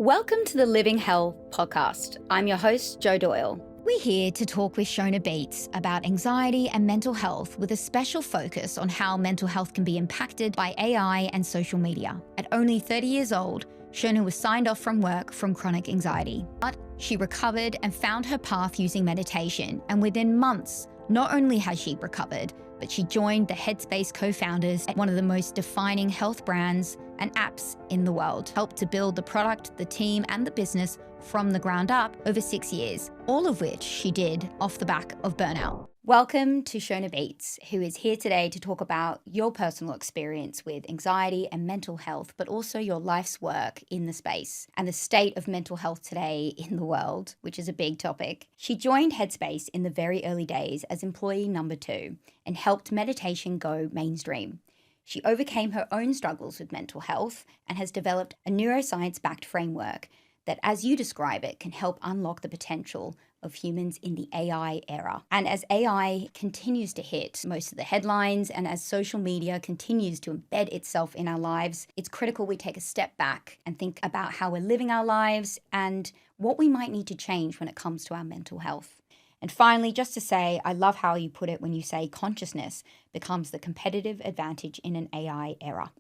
Welcome to the Living Hell podcast. I'm your host, Jo Doyle. We're here to talk with Shona Beats about anxiety and mental health with a special focus on how mental health can be impacted by AI and social media. At only 30 years old, Shona was signed off from work from chronic anxiety, but she recovered and found her path using meditation. And within months, not only has she recovered, but she joined the Headspace co-founders at one of the most defining health brands and apps in the world, helped to build the product, the team, and the business from the ground up over 6 years, all of which she did off the back of burnout. Welcome to Shona Beats, who is here today to talk about your personal experience with anxiety and mental health, but also your life's work in the space and the state of mental health today in the world, which is a big topic. She joined Headspace in the very early days as employee number 2 and helped meditation go mainstream. She overcame her own struggles with mental health and has developed a neuroscience-backed framework that, as you describe it, can help unlock the potential of humans in the AI era. And as AI continues to hit most of the headlines and as social media continues to embed itself in our lives, it's critical we take a step back and think about how we're living our lives and what we might need to change when it comes to our mental health. And finally, just to say, I love how you put it when you say consciousness becomes the competitive advantage in an AI era.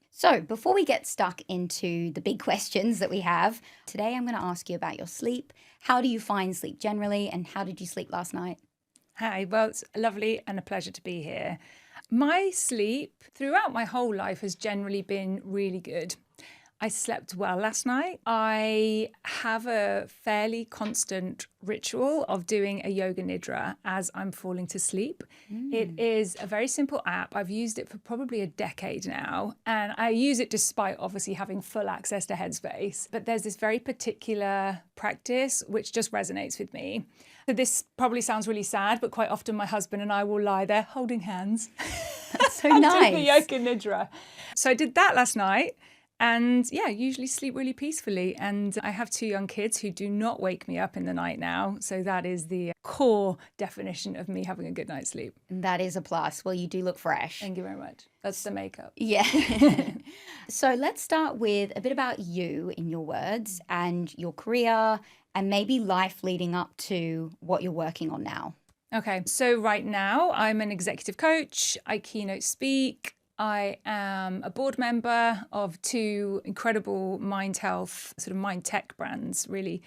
So before we get stuck into the big questions that we have, today I'm going to ask you about your sleep. How do you find sleep generally, and how did you sleep last night? Hi, well, it's lovely and a pleasure to be here. My sleep throughout my whole life has generally been really good. I slept well last night. I have a fairly constant ritual of doing a yoga nidra as I'm falling to sleep. It is a very simple app. I've used it for probably a decade now, and I use it despite obviously having full access to Headspace. But there's this very particular practice which just resonates with me. So this probably sounds really sad, but quite often my husband and I will lie there holding hands. That's so and nice. do the yoga nidra. So I did that last night. And yeah, usually sleep really peacefully. And I have 2 young kids who do not wake me up in the night now. So that is the core definition of me having a good night's sleep. That is a plus. Well, you do look fresh. Thank you very much. That's the makeup. Yeah. So let's start with a bit about you in your words and your career and maybe life leading up to what you're working on now. Okay, so right now I'm an executive coach. I keynote speak. I am a board member of 2 incredible mind health, sort of mind tech brands, really.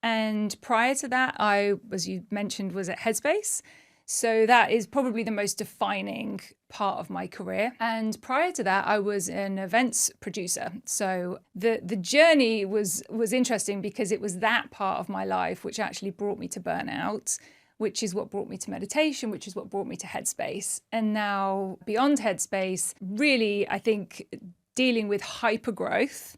And prior to that, I, as you mentioned, was at Headspace. So that is probably the most defining part of my career. And prior to that, I was an events producer. So the journey was interesting because it was that part of my life which actually brought me to burnout, which is what brought me to meditation, which is what brought me to Headspace. And now beyond Headspace, really, I think dealing with hypergrowth,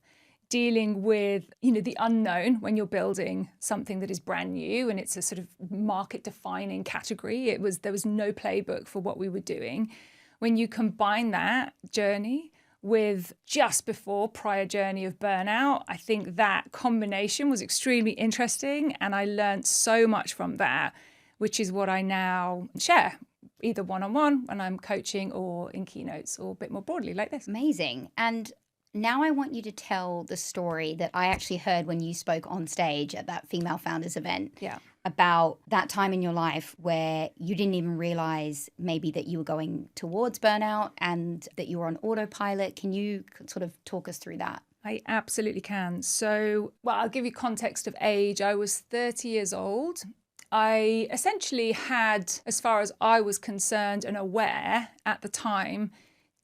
dealing with, the unknown when you're building something that is brand new and it's a sort of market defining category. There was no playbook for what we were doing. When you combine that journey with just before prior journey of burnout, I think that combination was extremely interesting. And I learned so much from that, which is what I now share, either one-on-one when I'm coaching or in keynotes or a bit more broadly like this. Amazing. And now I want you to tell the story that I actually heard when you spoke on stage at that Female Founders event about that time in your life where you didn't even realize maybe that you were going towards burnout and that you were on autopilot. Can you sort of talk us through that? I absolutely can. So, I'll give you context of age. I was 30 years old. I essentially had, as far as I was concerned and aware at the time,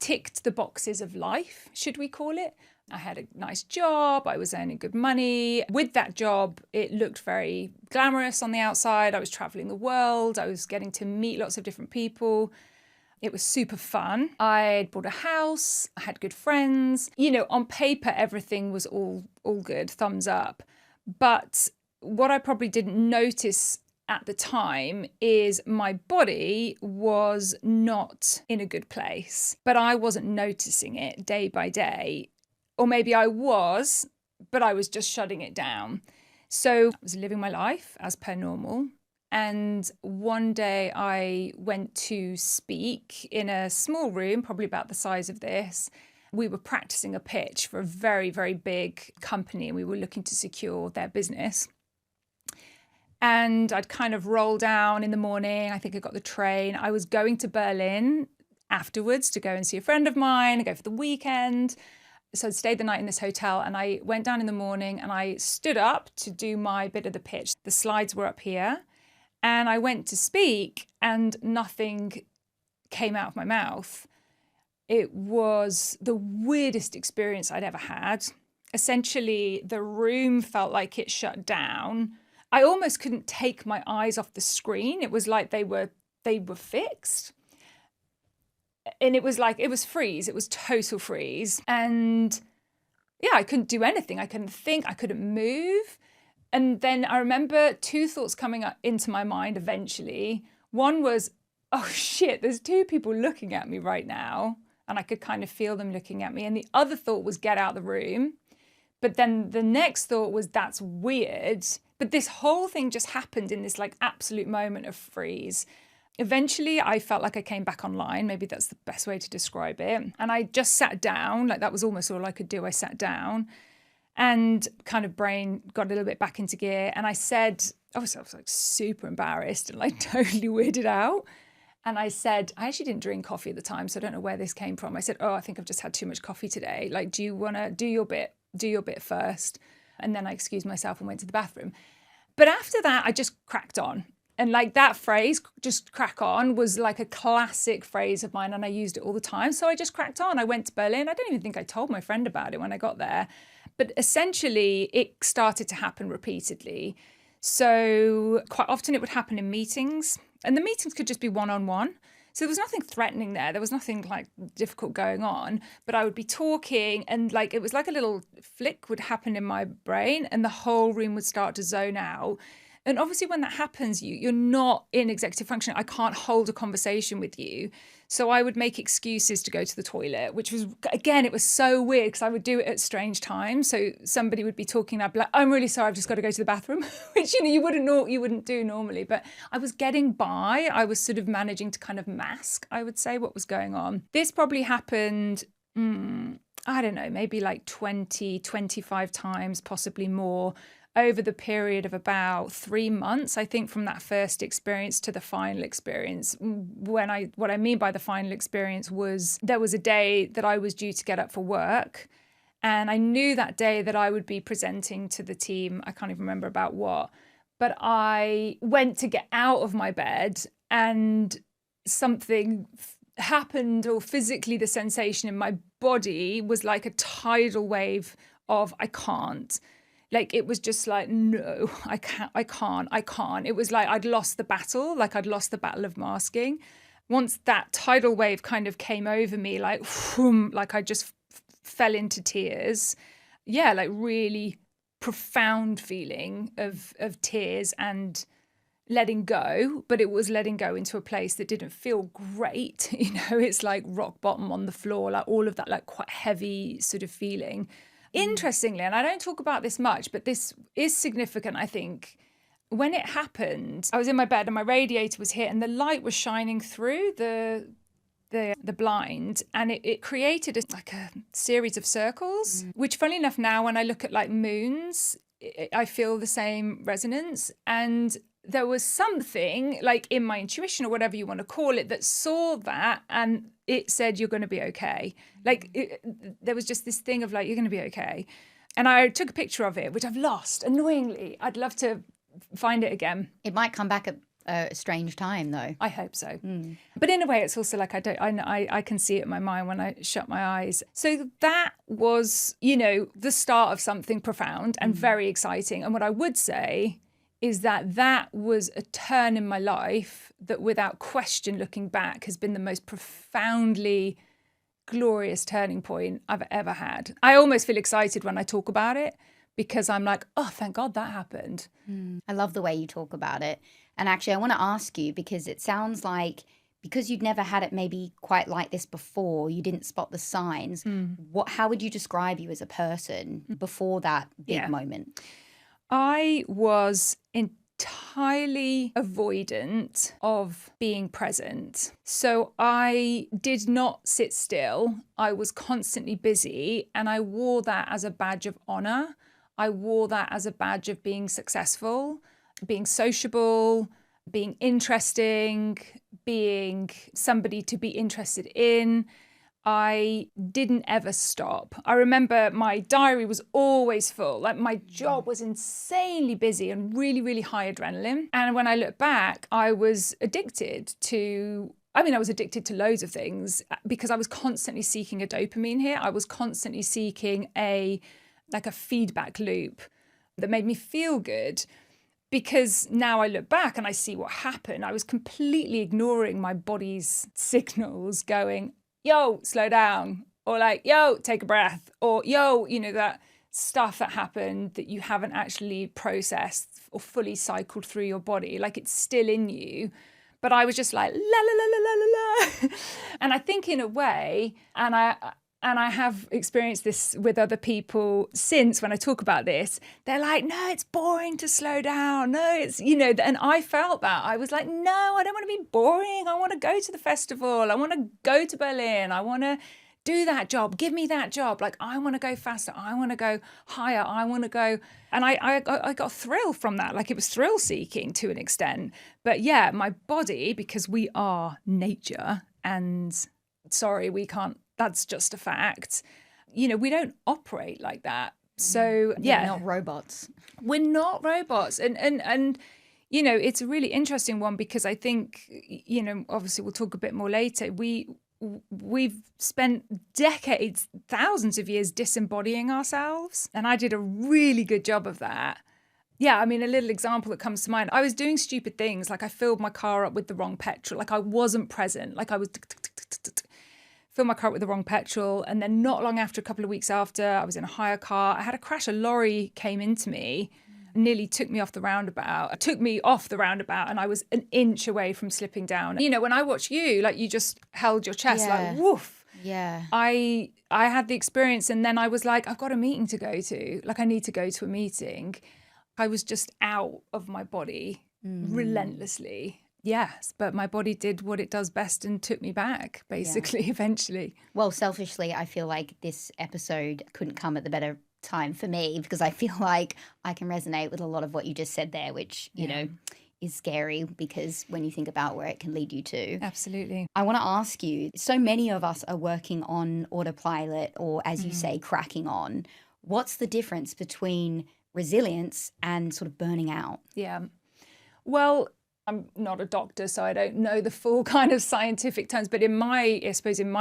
ticked the boxes of life, should we call it. I had a nice job, I was earning good money. With that job, it looked very glamorous on the outside. I was traveling the world, I was getting to meet lots of different people. It was super fun. I bought a house, I had good friends. On paper, everything was all good, thumbs up. But what I probably didn't notice at the time is my body was not in a good place, but I wasn't noticing it day by day. Or maybe I was, but I was just shutting it down. So I was living my life as per normal. And one day I went to speak in a small room, probably about the size of this, We were practicing a pitch for a very, very big company, and we were looking to secure their business. And I'd kind of roll down in the morning. I think I got the train. I was going to Berlin afterwards to go and see a friend of mine and go for the weekend. So I stayed the night in this hotel, and I went down in the morning and I stood up to do my bit of the pitch. The slides were up here, and I went to speak and nothing came out of my mouth. It was the weirdest experience I'd ever had. Essentially, the room felt like it shut down. I almost couldn't take my eyes off the screen. It was like they were fixed. And it was freeze. It was total freeze. And yeah, I couldn't do anything. I couldn't think. I couldn't move. And then I remember two thoughts coming up into my mind eventually. One was, oh shit, there's two people looking at me right now. And I could kind of feel them looking at me. And the other thought was, get out of the room. But then the next thought was, that's weird. But this whole thing just happened in this like absolute moment of freeze. Eventually, I felt like I came back online. Maybe that's the best way to describe it. And I just sat down. Like that was almost all I could do. I sat down and kind of brain got a little bit back into gear. And I said, obviously I was like super embarrassed and like totally weirded out. And I said, I actually didn't drink coffee at the time, so I don't know where this came from. I said, oh, I think I've just had too much coffee today. Like, do you want to do your bit? Do your bit first. And then I excused myself and went to the bathroom. But after that, I just cracked on. And like that phrase, just crack on, was like a classic phrase of mine, and I used it all the time. So I just cracked on. I went to Berlin. I don't even think I told my friend about it when I got there. But essentially, it started to happen repeatedly. So quite often it would happen in meetings, and the meetings could just be one-on-one. So there was nothing threatening there. There was nothing like difficult going on, but I would be talking and like, it was like a little flick would happen in my brain and the whole room would start to zone out. And obviously when that happens, you're not in executive function. I can't hold a conversation with you. So I would make excuses to go to the toilet, which was, again, it was so weird because I would do it at strange times. So somebody would be talking and I'd be like, I'm really sorry, I've just got to go to the bathroom, which, you wouldn't do normally. But I was getting by. I was sort of managing to kind of mask, I would say, what was going on. This probably happened, I don't know, maybe like 20, 25 times, possibly more, over the period of about 3 months, I think, from that first experience to the final experience. What I mean by the final experience was there was a day that I was due to get up for work, and I knew that day that I would be presenting to the team. I can't even remember about what, but I went to get out of my bed and something happened, or physically the sensation in my body was like a tidal wave of I can't. Like, it was just like, no, I can't. It was like I'd lost the battle, like I'd lost the battle of masking. Once that tidal wave kind of came over me, like, whoom, like I just fell into tears. Yeah, like really profound feeling of tears and letting go. But it was letting go into a place that didn't feel great. It's like rock bottom on the floor, like all of that, like quite heavy sort of feeling. Interestingly, and I don't talk about this much, but this is significant, I think. When it happened, I was in my bed and my radiator was hit and the light was shining through the blind, and it created like a series of circles, which, funnily enough, now when I look at like moons, I feel the same resonance. And there was something like in my intuition, or whatever you want to call it, that saw that and it said, you're going to be okay. Like there was just this thing of like, you're going to be okay. And I took a picture of it, which I've lost, annoyingly. I'd love to find it again. It might come back at a strange time, though. I hope so. But in a way, it's also like I can see it in my mind when I shut my eyes. So that was, the start of something profound and very exciting. And what I would say is that was a turn in my life that, without question, looking back, has been the most profoundly glorious turning point I've ever had. I almost feel excited when I talk about it because I'm like, oh, thank God that happened. I love the way you talk about it. And actually, I want to ask you, because it sounds like, because you'd never had it maybe quite like this before, you didn't spot the signs. How would you describe you as a person before that big moment? I was entirely highly avoidant of being present. So I did not sit still. I was constantly busy, and I wore that as a badge of honor. I wore that as a badge of being successful, being sociable, being interesting, being somebody to be interested in. I didn't ever stop. I remember my diary was always full. Like, my job was insanely busy and really, really high adrenaline. And when I look back, I was addicted to loads of things because I was constantly seeking a dopamine hit. I was constantly seeking a feedback loop that made me feel good. Because now I look back and I see what happened. I was completely ignoring my body's signals, going, yo, slow down, or like, yo, take a breath, or yo, that stuff that happened that you haven't actually processed or fully cycled through your body. Like, it's still in you. But I was just like, la, la, la, la, la, la, la. And I think in a way, and I have experienced this with other people since, when I talk about this, they're like, no, it's boring to slow down. No, it's, and I felt that. I was like, no, I don't want to be boring. I want to go to the festival. I want to go to Berlin. I want to do that job. Give me that job. Like, I want to go faster. I want to go higher. I want to go. And I got thrill from that. Like, it was thrill seeking to an extent. But yeah, my body, because we are nature, and sorry, we can't, that's just a fact. We don't operate like that. So yeah, we're not robots. We're not robots. And it's a really interesting one, because I think, obviously we'll talk a bit more later. We've spent decades, thousands of years disembodying ourselves. And I did a really good job of that. Yeah, I mean, a little example that comes to mind. I was doing stupid things. Like, I filled my car up with the wrong petrol. Like, I wasn't present. Like, I was filled my car up with the wrong petrol. And then not long after, a couple of weeks after, I was in a hire car. I had a crash. A lorry came into me, nearly took me off the roundabout, and I was an inch away from slipping down. When I watch you, like, you just held your chest, like, woof. Yeah. I had the experience, and then I was like, I've got a meeting to go to. Like, I need to go to a meeting. I was just out of my body relentlessly. Yes, but my body did what it does best and took me back, basically, eventually. Well, selfishly, I feel like this episode couldn't come at the better time for me, because I feel like I can resonate with a lot of what you just said there, which, is scary, because when you think about where it can lead you to. Absolutely. I want to ask you, so many of us are working on autopilot, or as you say, cracking on. What's the difference between resilience and sort of burning out? Yeah. Well, I'm not a doctor, so I don't know the full kind of scientific terms, but in my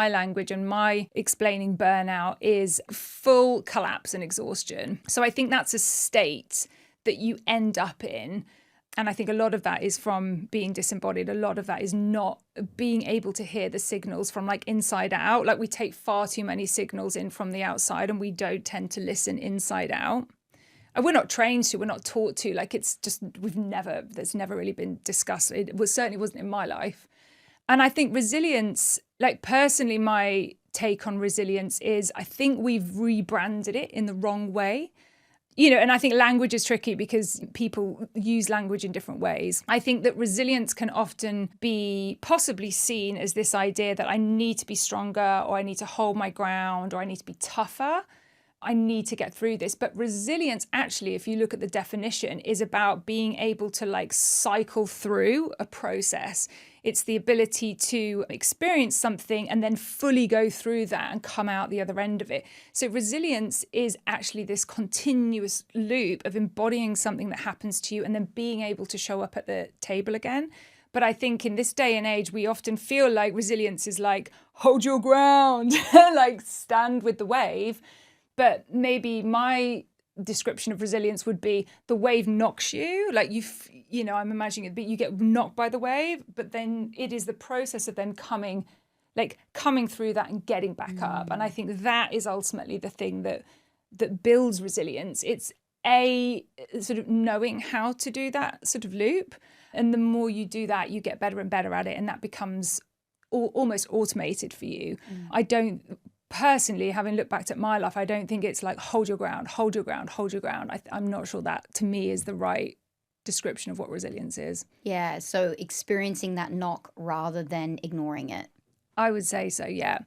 language and my explaining burnout is full collapse and exhaustion. So I think that's a state that you end up in. And I think a lot of that is from being disembodied. A lot of that is not being able to hear the signals from, like, inside out. Like, we take far too many signals in from the outside, and we don't tend to listen inside out. And we're not trained to, we're not taught to. Like, it's just, there's never really been discussed. Certainly wasn't in my life. And I think resilience, like, personally, my take on resilience is, I think we've rebranded it in the wrong way. And I think language is tricky because people use language in different ways. I think that resilience can often be possibly seen as this idea that I need to be stronger, or I need to hold my ground, or I need to be tougher. I need to get through this. But resilience, actually, if you look at the definition, is about being able to, like, cycle through a process. It's the ability to experience something and then fully go through that and come out the other end of it. So resilience is actually this continuous loop of embodying something that happens to you and then being able to show up at the table again. But I think in this day and age, we often feel like resilience is like, hold your ground, like, stand with the wave. But maybe my description of resilience would be the wave knocks you, like, I'm imagining it, but you get knocked by the wave, but then it is the process of then coming through that and getting back up. And I think that is ultimately the thing that builds resilience. It's a sort of knowing how to do that sort of loop. And the more you do that, you get better and better at it. And that becomes almost automated for you. I don't... Personally, having looked back at my life, I don't think it's like hold your ground, hold your ground, hold your ground. I'm not sure that, to me, is the right description of what resilience is. Yeah, so experiencing that knock rather than ignoring it. I would say so, yeah.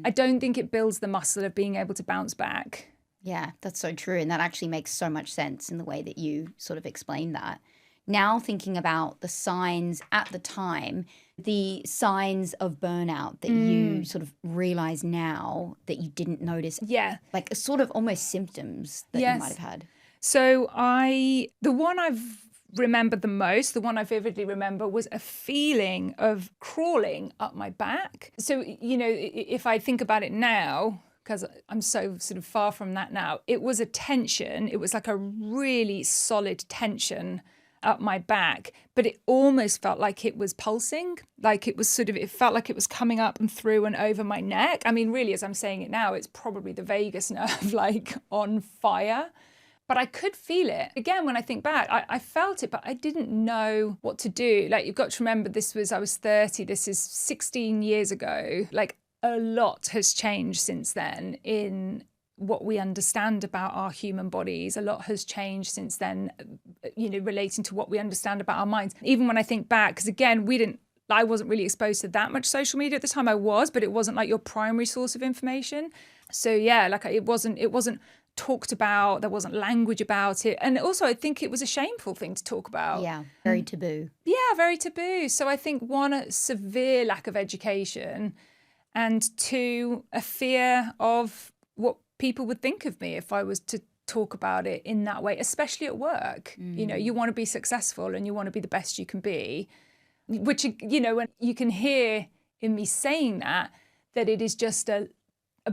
I don't think it builds the muscle of being able to bounce back. Yeah, that's so true. And that actually makes so much sense in the way that you sort of explained that. Now thinking about the signs at the time, the signs of burnout that you sort of realize now that you didn't notice. Yeah. Like sort of almost symptoms that you might have had. So the one I've remembered the most, the one I vividly remember, was a feeling of crawling up my back. So, if I think about it now, because I'm so sort of far from that now, it was a tension. It was like a really solid tension up my back, but it almost felt like it was pulsing. Like it felt like it was coming up and through and over my neck. I mean, really, as I'm saying it now, it's probably the vagus nerve like on fire. But I could feel it. Again, when I think back, I felt it, but I didn't know what to do. Like, you've got to remember, I was 30, this is 16 years ago. Like, a lot has changed since then in what we understand about our human bodies. A lot has changed since then, relating to what we understand about our minds. Even when I think back, because again, I wasn't really exposed to that much social media at the time. I was, but it wasn't like your primary source of information. So yeah, like it wasn't talked about, there wasn't language about it. And also I think it was a shameful thing to talk about. Yeah, very taboo. Yeah, very taboo. So I think one, a severe lack of education, and two, a fear of what people would think of me if I was to talk about it in that way, especially at work. You want to be successful and you want to be the best you can be, which, when you can hear in me saying that it is just a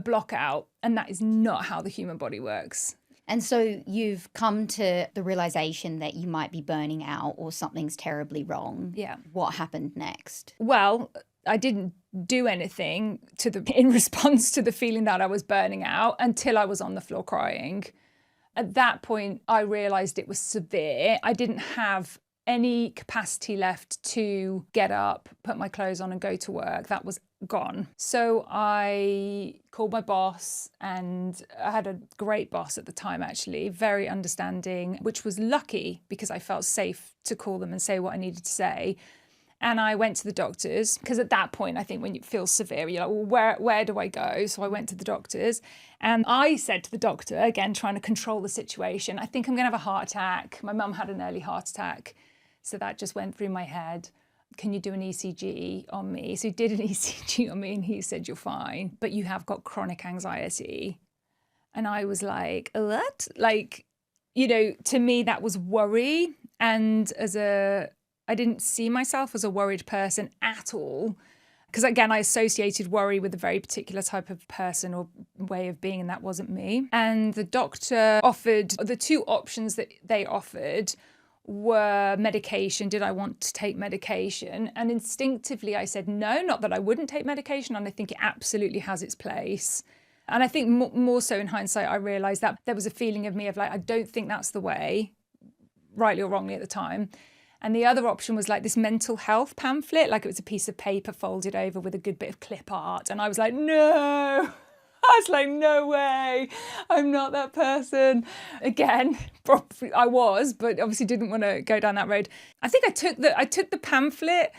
block out, and that is not how the human body works. And so you've come to the realization that you might be burning out or something's terribly wrong. Yeah. What happened next? Well, I didn't do anything in response to the feeling that I was burning out until I was on the floor crying. At that point, I realized it was severe. I didn't have any capacity left to get up, put my clothes on and go to work. That was gone. So I called my boss, and I had a great boss at the time, actually, very understanding, which was lucky because I felt safe to call them and say what I needed to say. And I went to the doctors, because at that point, I think when it feels severe, you're like, well, where do I go? So I went to the doctors, and I said to the doctor, again, trying to control the situation, I think I'm going to have a heart attack. My mum had an early heart attack. So that just went through my head. Can you do an ECG on me? So he did an ECG on me, and he said, you're fine, but you have got chronic anxiety. And I was like, what? Like, to me, that was worry. And I didn't see myself as a worried person at all. Because again, I associated worry with a very particular type of person or way of being, and that wasn't me. And the doctor offered, the two options that they offered were medication. Did I want to take medication? And instinctively I said no, not that I wouldn't take medication, and I think it absolutely has its place. And I think more so in hindsight, I realised that there was a feeling of me of like, I don't think that's the way, rightly or wrongly at the time. And the other option was like this mental health pamphlet, like it was a piece of paper folded over with a good bit of clip art. And I was like, no. I was like, no way, I'm not that person. Again, probably I was, but obviously didn't want to go down that road. I think I took the pamphlet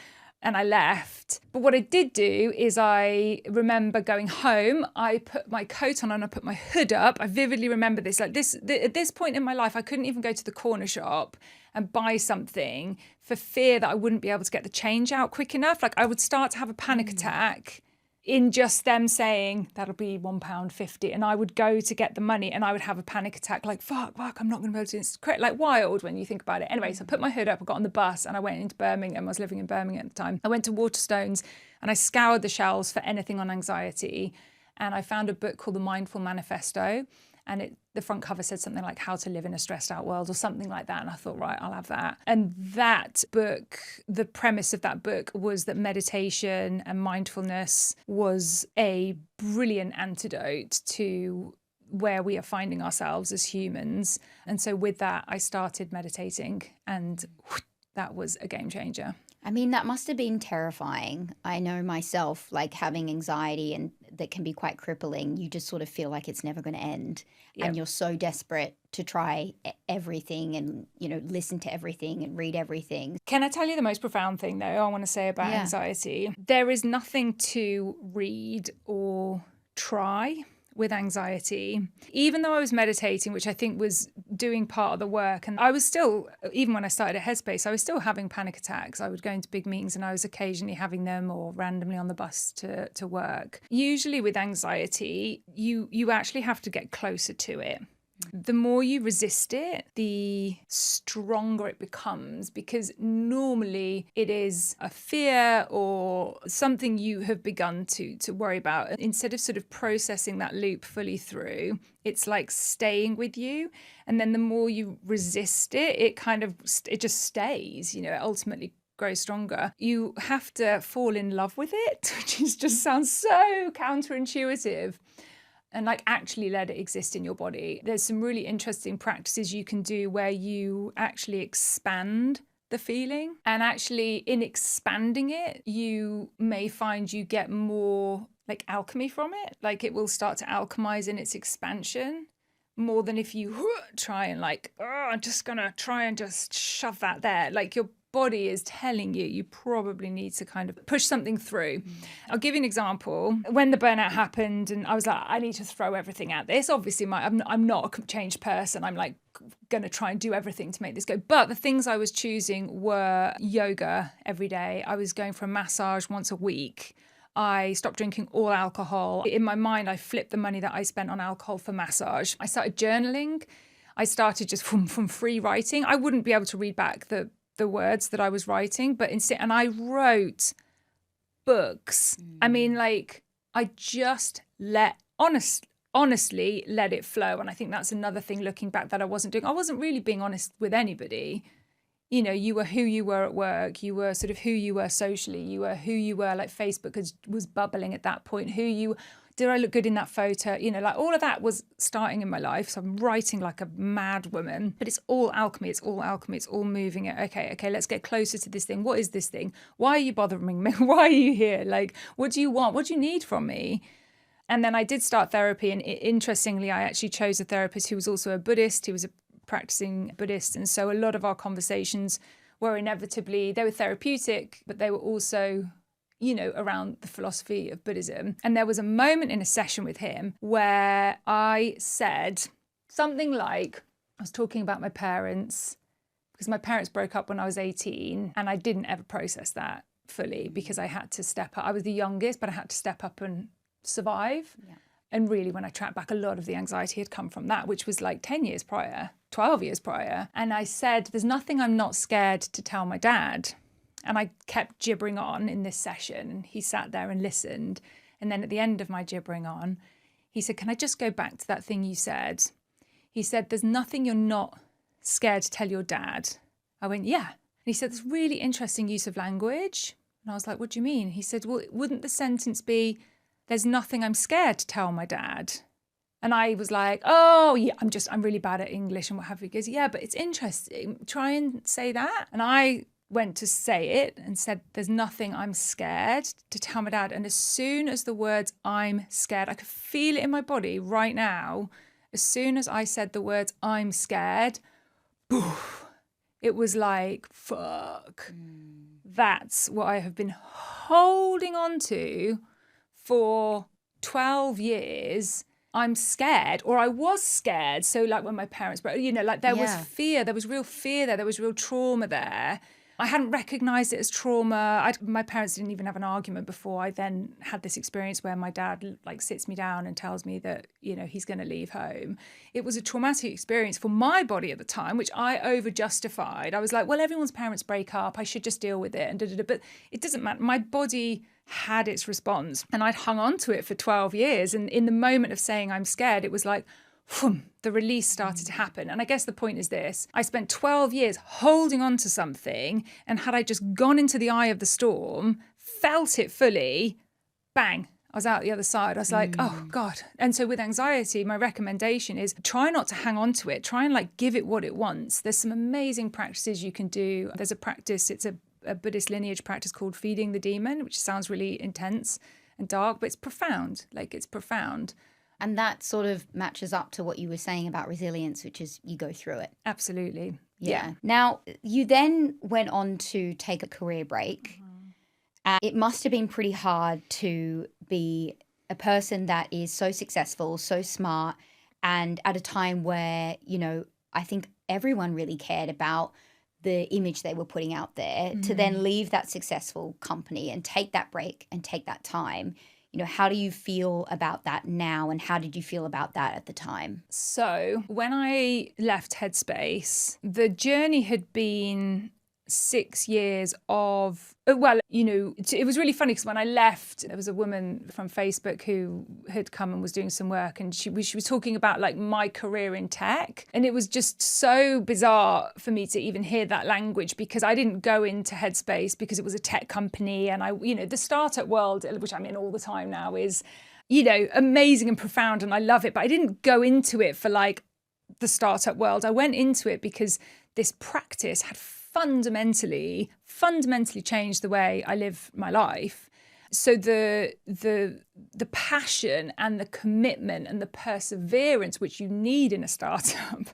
and I left. But what I did do is I remember going home, I put my coat on and I put my hood up. I vividly remember this. At this point in my life, I couldn't even go to the corner shop and buy something for fear that I wouldn't be able to get the change out quick enough. Like I would start to have a panic attack in just them saying that'll be £1.50, and I would go to get the money and I would have a panic attack, like fuck, I'm not going to be able to do this. Like wild when you think about it. Anyway, so I put my hood up, I got on the bus and I went into Birmingham. I was living in Birmingham at the time. I went to Waterstones and I scoured the shelves for anything on anxiety, and I found a book called The Mindful Manifesto, and the front cover said something like how to live in a stressed out world or something like that. And I thought, right, I'll have that. And that book, the premise of that book was that meditation and mindfulness was a brilliant antidote to where we are finding ourselves as humans. And so with that, I started meditating, and that was a game changer. I mean, that must have been terrifying. I know myself, like having anxiety and that can be quite crippling. You just sort of feel like it's never going to end. Yep. And you're so desperate to try everything and, listen to everything and read everything. Can I tell you the most profound thing, though, I want to say about anxiety? There is nothing to read or try with anxiety. Even though I was meditating, which I think was doing part of the work, and I was still, even when I started at Headspace, I was still having panic attacks. I would go into big meetings and I was occasionally having them, or randomly on the bus to work. Usually with anxiety, you actually have to get closer to it. The more you resist it, the stronger it becomes, because normally it is a fear or something you have begun to worry about. Instead of sort of processing that loop fully through, it's like staying with you. And then the more you resist it, it just stays, it ultimately grows stronger. You have to fall in love with it, which just sounds so counterintuitive. And actually let it exist in your body. There's some really interesting practices you can do where you actually expand the feeling. And actually in expanding it, you may find you get more alchemy from it. It will start to alchemize in its expansion more than if you try and I'm just going to try and just shove that there. Your body is telling you probably need to kind of push something through. I'll give you an example. When the burnout happened and I was like, I need to throw everything at this. Obviously, I'm not a changed person. I'm going to try and do everything to make this go. But the things I was choosing were yoga every day. I was going for a massage once a week. I stopped drinking all alcohol. In my mind, I flipped the money that I spent on alcohol for massage. I started journaling. I started just from free writing. I wouldn't be able to read back the words that I was writing, but instead, and I wrote books. I mean, I just honestly let it flow. And I think that's another thing looking back that I wasn't doing. I wasn't really being honest with anybody. You were who you were at work. You were sort of who you were socially. You were who you were, Facebook was bubbling at that point. Did I look good in that photo? All of that was starting in my life. So I'm writing like a mad woman, but it's all alchemy. It's all alchemy. It's all moving it. Okay, let's get closer to this thing. What is this thing? Why are you bothering me? Why are you here? What do you want? What do you need from me? And then I did start therapy. And interestingly, I actually chose a therapist who was also a Buddhist. He was a practicing Buddhist. And so a lot of our conversations were inevitably, they were therapeutic, but they were also around the philosophy of Buddhism. And there was a moment in a session with him where I said something like, I was talking about my parents, because my parents broke up when I was 18, and I didn't ever process that fully because I had to step up. I was the youngest, but I had to step up and survive. Yeah. And really, when I track back, a lot of the anxiety had come from that, which was 10 years prior, 12 years prior. And I said, there's nothing I'm not scared to tell my dad. And I kept gibbering on in this session. He sat there and listened. And then at the end of my gibbering on, he said, can I just go back to that thing you said? He said, there's nothing you're not scared to tell your dad. I went, yeah. And he said, that's really interesting use of language. And I was like, what do you mean? He said, well, wouldn't the sentence be, there's nothing I'm scared to tell my dad? And I was like, oh, yeah, I'm really bad at English and what have you. He goes, yeah, but it's interesting. Try and say that. And I went to say it and said, there's nothing I'm scared to tell my dad. And as soon as the words I'm scared, I could feel it in my body right now. As soon as I said the words I'm scared, poof, it was like, fuck. That's what I have been holding on to for 12 years. I'm scared, or I was scared. So when my parents broke, there was fear, there was real fear there was real trauma there. I hadn't recognized it as trauma. My parents didn't even have an argument before I then had this experience where my dad sits me down and tells me that, he's going to leave home. It was a traumatic experience for my body at the time, which I over-justified. I was like, well, everyone's parents break up. I should just deal with it. And But it doesn't matter. My body had its response and I'd hung on to it for 12 years. And in the moment of saying I'm scared, it was like, the release started to happen. And I guess the point is this. I spent 12 years holding on to something, and had I just gone into the eye of the storm, felt it fully, bang, I was out the other side. I was like, oh God. And so with anxiety, my recommendation is try not to hang on to it. Try and give it what it wants. There's some amazing practices you can do. There's a practice, it's a Buddhist lineage practice called feeding the demon, which sounds really intense. and dark, but it's profound. Like, it's profound. And that sort of matches up to what you were saying about resilience, which is you go through it. Absolutely. Yeah. Now, you then went on to take a career break. And it must have been pretty hard to be a person that is so successful, so smart, and at a time where, you know, I think everyone really cared about the image they were putting out there, to then leave that successful company and take that break and take that time. You know, how do you feel about that now, and how did you feel about that at the time? So when I left Headspace, the journey had been 6 years of, well, you know, it was really funny because when I left, there was a woman from Facebook who had come and was doing some work, and she was talking about like my career in tech. And it was just so bizarre for me to even hear that language, because I didn't go into Headspace because it was a tech company. And I, you know, the startup world, which I'm in all the time now, is, you know, amazing and profound, and I love it. But I didn't go into it for like the startup world. I went into it because this practice had fundamentally changed the way I live my life. So the passion and the commitment and the perseverance which you need in a startup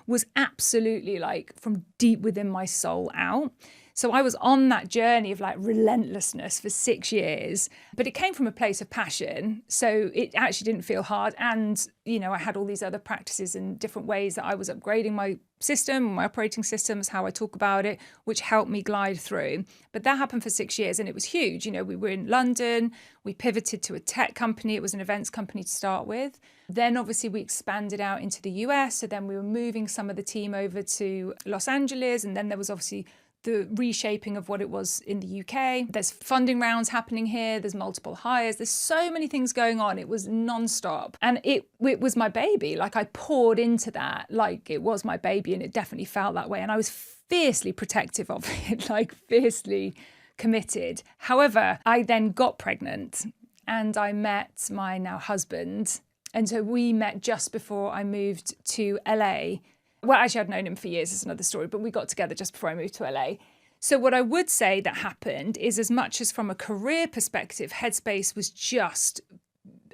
was absolutely like from deep within my soul out. So I was on that journey of like relentlessness for 6 years, but it came from a place of passion. So it actually didn't feel hard. And, you know, I had all these other practices and different ways that I was upgrading my system, my operating system is how I talk about it, which helped me glide through. But that happened for 6 years and it was huge. You know, we were in London, we pivoted to a tech company. It was an events company to start with. Then obviously we expanded out into the US. So then we were moving some of the team over to Los Angeles. And then there was obviously the reshaping of what it was in the UK. There's funding rounds happening here. There's multiple hires. There's so many things going on. It was nonstop. And it was my baby. Like I poured into that like it was my baby, and it definitely felt that way. And I was fiercely protective of it, like fiercely committed. However, I then got pregnant and I met my now husband. And so we met just before I moved to LA. Well, actually, I'd known him for years, it's another story, but we got together just before I moved to LA. So what I would say that happened is, as much as from a career perspective, Headspace was just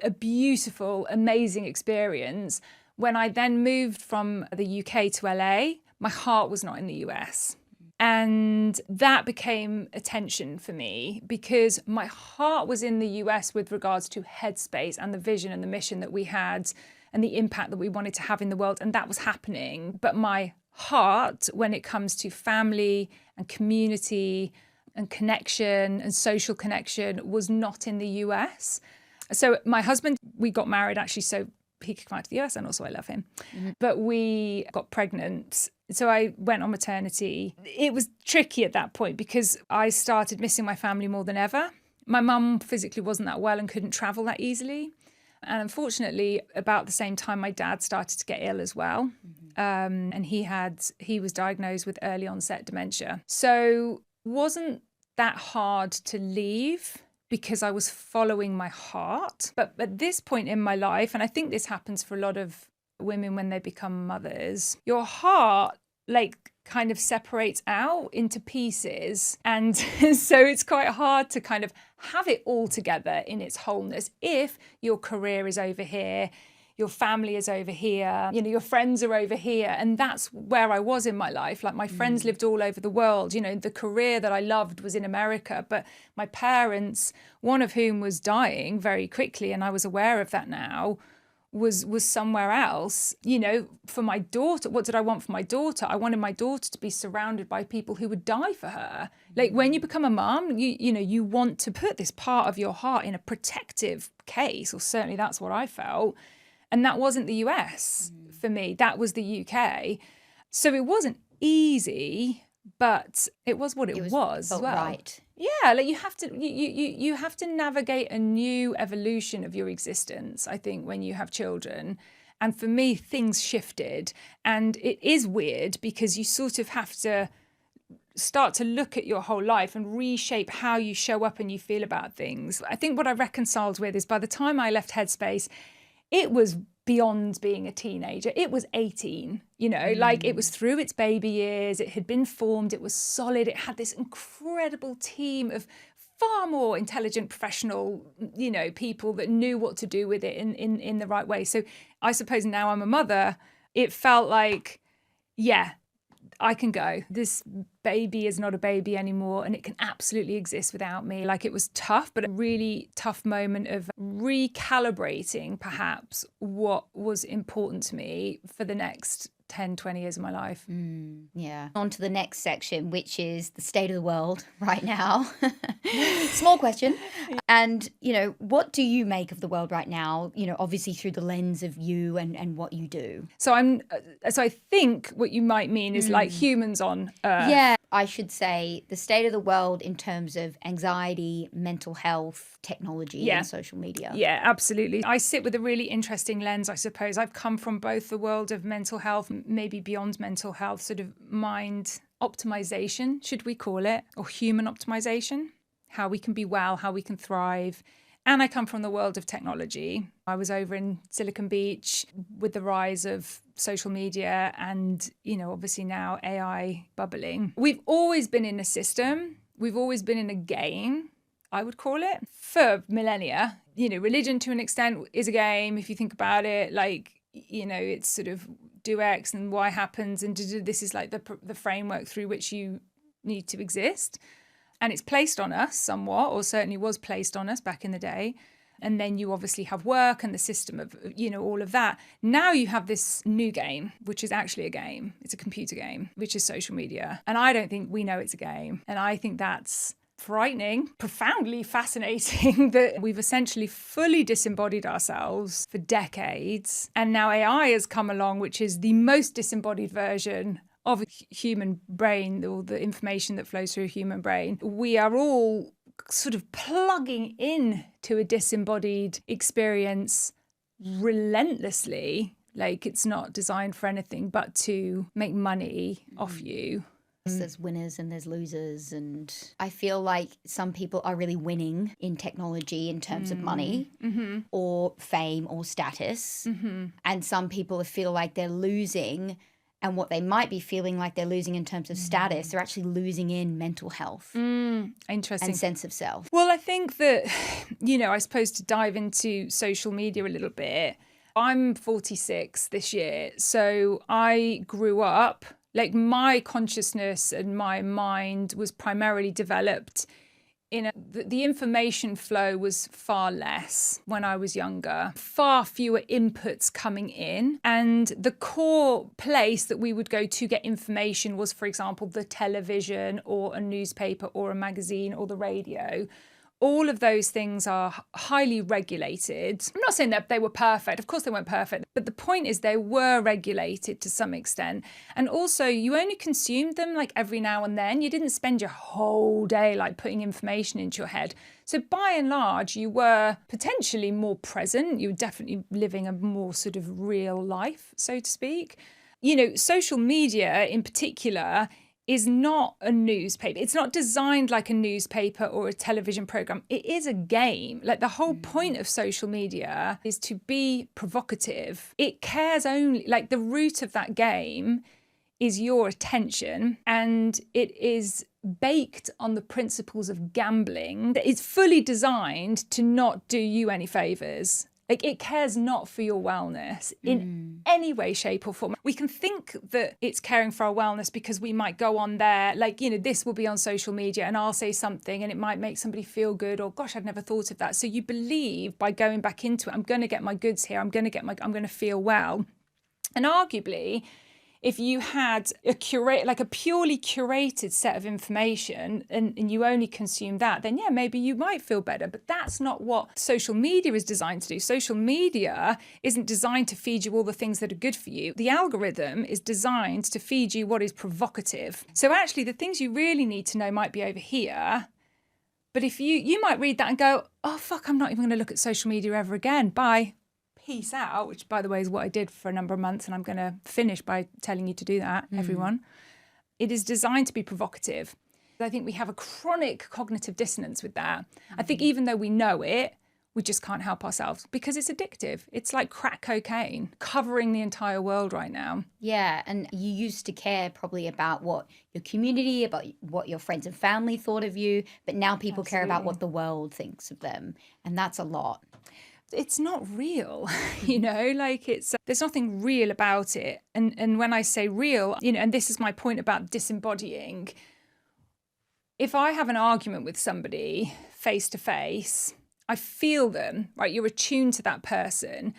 a beautiful, amazing experience. When I then moved from the UK to LA, my heart was not in the US. And that became a tension for me because my heart was in the US with regards to Headspace and the vision and the mission that we had and the impact that we wanted to have in the world, and that was happening. But my heart, when it comes to family and community and connection and social connection, was not in the US. So my husband, we got married actually so he could come out to the US, and also I love him. Mm-hmm. But we got pregnant. So I went on maternity. It was tricky at that point because I started missing my family more than ever. My mum physically wasn't that well and couldn't travel that easily. And unfortunately, about the same time, my dad started to get ill as well. Mm-hmm. And he was diagnosed with early onset dementia. So wasn't that hard to leave because I was following my heart. But at this point in my life, and I think this happens for a lot of women when they become mothers, your heart like kind of separates out into pieces. And so it's quite hard to kind of have it all together in its wholeness if your career is over here, your family is over here, you know, your friends are over here. And that's where I was in my life. Like my friends lived all over the world. You know, the career that I loved was in America, but my parents, one of whom was dying very quickly, and I was aware of that now, was somewhere else. You know, for my daughter, what did I want for my daughter? I wanted my daughter to be surrounded by people who would die for her. Like when you become a mum, you know, you want to put this part of your heart in a protective case, or certainly that's what I felt. And that wasn't the US for me. That was the UK. So it wasn't easy, but it was what it was as well. Right. Yeah, like you have to navigate a new evolution of your existence, I think, when you have children. And for me, things shifted. And it is weird because you sort of have to start to look at your whole life and reshape how you show up and you feel about things. I think what I reconciled with is by the time I left Headspace, it was beyond being a teenager. It was 18, you know, like it was through its baby years. It had been formed. It was solid. It had this incredible team of far more intelligent, professional, people that knew what to do with it in the right way. So I suppose now I'm a mother, it felt like, yeah, I can go. This baby is not a baby anymore, and it can absolutely exist without me. Like, it was tough, but a really tough moment of recalibrating perhaps what was important to me for the next 10, 20 years of my life. Yeah. On to the next section, which is the state of the world right now. Small question. And, what do you make of the world right now? Obviously through the lens of you and what you do. So I think what you might mean is like humans on Earth. Yeah, I should say the state of the world in terms of anxiety, mental health, technology, and social media. Yeah, absolutely. I sit with a really interesting lens, I suppose. I've come from both the world of mental health, maybe beyond mental health, sort of mind optimization, should we call it, or human optimization, how we can be well, how we can thrive. And I come from the world of technology. I was over in Silicon Beach with the rise of social media and, obviously now AI bubbling. We've always been in a system. We've always been in a game, I would call it, for millennia. Religion to an extent is a game, if you think about it. Like, it's sort of do X and Y happens, and this is like the framework through which you need to exist. And it's placed on us somewhat, or certainly was placed on us back in the day. And then you obviously have work and the system of, all of that. Now you have this new game, which is actually a game. It's a computer game, which is social media. And I don't think we know it's a game. And I think that's frightening, profoundly fascinating that we've essentially fully disembodied ourselves for decades. And now AI has come along, which is the most disembodied version of a human brain, or the information that flows through a human brain. We are all sort of plugging in to a disembodied experience relentlessly. Like, it's not designed for anything but to make money off you. There's winners and there's losers, and I feel like some people are really winning in technology in terms of money or fame or status, and some people feel like they're losing, and what they might be feeling like they're losing in terms of status, they're actually losing in mental health. Interesting. And sense of self. Well, I think that, I suppose to dive into social media a little bit, I'm 46 this year, so I grew up, like, my consciousness and my mind was primarily developed the information flow was far less when I was younger, far fewer inputs coming in. And the core place that we would go to get information was, for example, the television or a newspaper or a magazine or the radio. All of those things are highly regulated. I'm not saying that they were perfect. Of course they weren't perfect. But the point is they were regulated to some extent. And also you only consumed them like every now and then. You didn't spend your whole day like putting information into your head. So by and large, you were potentially more present. You were definitely living a more sort of real life, so to speak. Social media in particular is not a newspaper. It's not designed like a newspaper or a television program. It is a game. Like, the whole point of social media is to be provocative. It cares only, like, the root of that game is your attention, and it is baked on the principles of gambling. It's fully designed to not do you any favors. Like, it cares not for your wellness in any way, shape or form. We can think that it's caring for our wellness because we might go on there, like, this will be on social media and I'll say something and it might make somebody feel good, or gosh, I'd never thought of that. So you believe by going back into it, I'm going to get my goods here, I'm going to feel well. And arguably, if you had a purely curated set of information and you only consume that, then yeah, maybe you might feel better. But that's not what social media is designed to do. Social media isn't designed to feed you all the things that are good for you. The algorithm is designed to feed you what is provocative. So actually the things you really need to know might be over here. But if you might read that and go, oh, fuck, I'm not even going to look at social media ever again. Bye. Peace out, which, by the way, is what I did for a number of months, and I'm going to finish by telling you to do that, everyone. It is designed to be provocative. I think we have a chronic cognitive dissonance with that. I think even though we know it, we just can't help ourselves because it's addictive. It's like crack cocaine covering the entire world right now. Yeah, and you used to care probably about what your community, about what your friends and family thought of you, but now people care about what the world thinks of them, and that's a lot. It's not real, like there's nothing real about it. And when I say real, and this is my point about disembodying, if I have an argument with somebody face to face, I feel them, right? You're attuned to that person.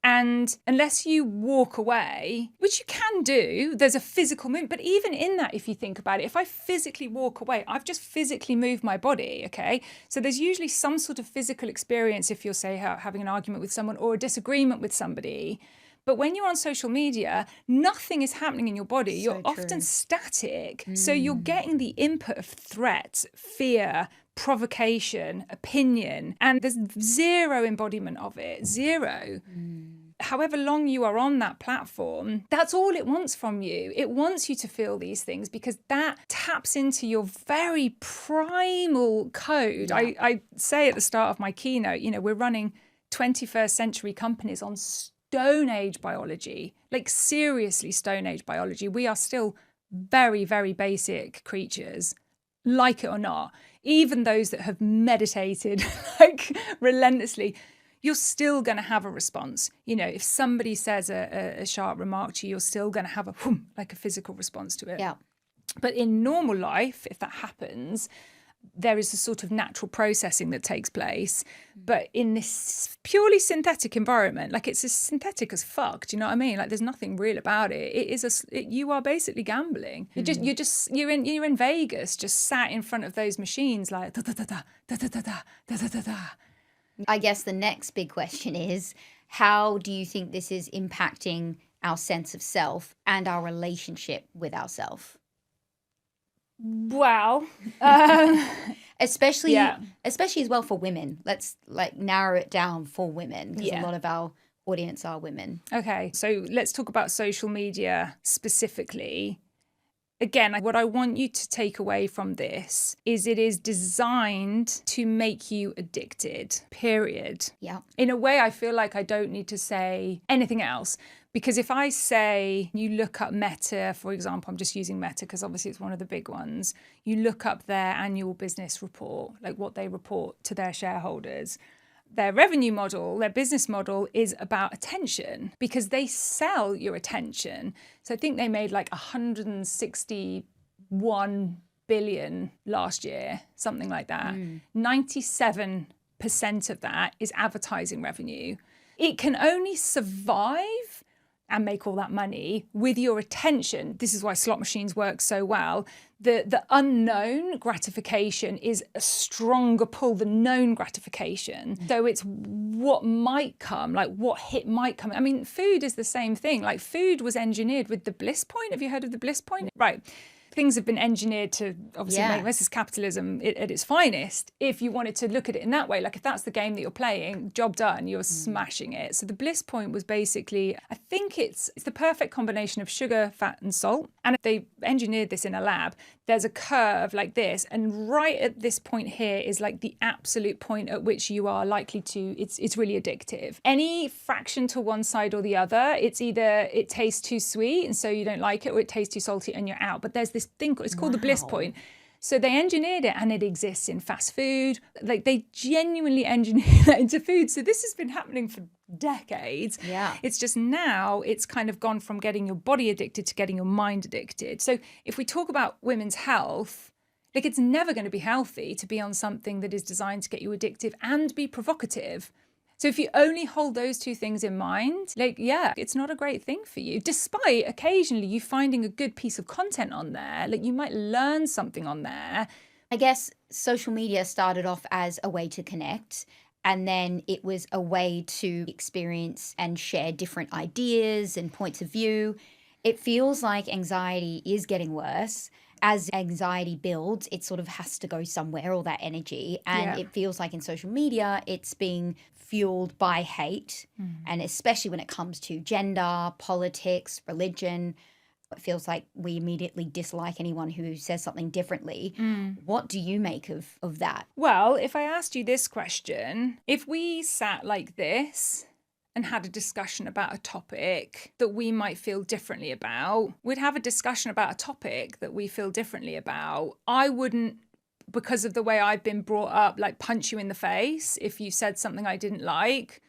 And unless you walk away, which you can do, there's a physical movement. But even in that, if you think about it, if I physically walk away, I've just physically moved my body, okay? So there's usually some sort of physical experience if you're, say, having an argument with someone or a disagreement with somebody. But when you're on social media, nothing is happening in your body. You're often static. So you're getting the input of threat, fear, provocation, opinion, and there's zero embodiment of it, zero. However long you are on that platform, that's all it wants from you. It wants you to feel these things because that taps into your very primal code. Yeah. I say at the start of my keynote, we're running 21st century companies on Stone Age biology, like seriously Stone Age biology. We are still very, very basic creatures, like it or not. Even those that have meditated like relentlessly, you're still going to have a response. If somebody says a sharp remark to you, you're still going to have like a physical response to it. Yeah. But in normal life, if that happens, there is a sort of natural processing that takes place. But in this purely synthetic environment, like it's as synthetic as fuck, do you know what I mean? Like there's nothing real about it. You are basically gambling. You're in Vegas, just sat in front of those machines like da da da da da da da da da da da. I guess the next big question is, how do you think this is impacting our sense of self and our relationship with ourself? Wow. Especially as well for women. Let's narrow it down for women because a lot of our audience are women. Okay, so let's talk about social media specifically. Again, what I want you to take away from this is it is designed to make you addicted, period. Yeah. In a way, I feel like I don't need to say anything else. Because if I say you look up Meta, for example, I'm just using Meta because obviously it's one of the big ones. You look up their annual business report, like what they report to their shareholders. Their revenue model, their business model is about attention because they sell your attention. So I think they made like 161 billion last year, something like that. 97% of that is advertising revenue. It can only survive and make all that money with your attention. This is why slot machines work so well. The unknown gratification is a stronger pull than known gratification. So it's what might come, like what hit might come. I mean, food is the same thing. Like food was engineered with the Bliss Point. Have you heard of the Bliss Point? Right. Things have been engineered to obviously make this is capitalism at its finest. If you wanted to look at it in that way, like if that's the game that you're playing, job done, you're smashing it. So the Bliss Point was basically, I think it's the perfect combination of sugar, fat and salt. And if they engineered this in a lab, there's a curve like this. And right at this point here is like the absolute point at which you are likely to, it's really addictive. Any fraction to one side or the other, it's either it tastes too sweet and so you don't like it, or it tastes too salty and you're out. But there's this thing, it's called the Bliss Point. So they engineered it and it exists in fast food. Like they genuinely engineered that into food. So this has been happening for decades. Yeah. It's just now it's kind of gone from getting your body addicted to getting your mind addicted. So if we talk about women's health, like it's never going to be healthy to be on something that is designed to get you addictive and be provocative. So if you only hold those two things in mind, it's not a great thing for you. Despite occasionally you finding a good piece of content on there, like you might learn something on there. I guess social media started off as a way to connect, and then it was a way to experience and share different ideas and points of view. It feels like anxiety is getting worse. As anxiety builds, it sort of has to go somewhere, all that energy. And it feels like in social media, it's being fueled by hate. And especially when it comes to gender, politics, religion. It feels like we immediately dislike anyone who says something differently. What do you make of that? Well, if I asked you this question, if we sat like this and had a discussion about a topic that we might feel differently about, we'd have a discussion about a topic that we feel differently about. I wouldn't, because of the way I've been brought up, like punch you in the face if you said something I didn't like.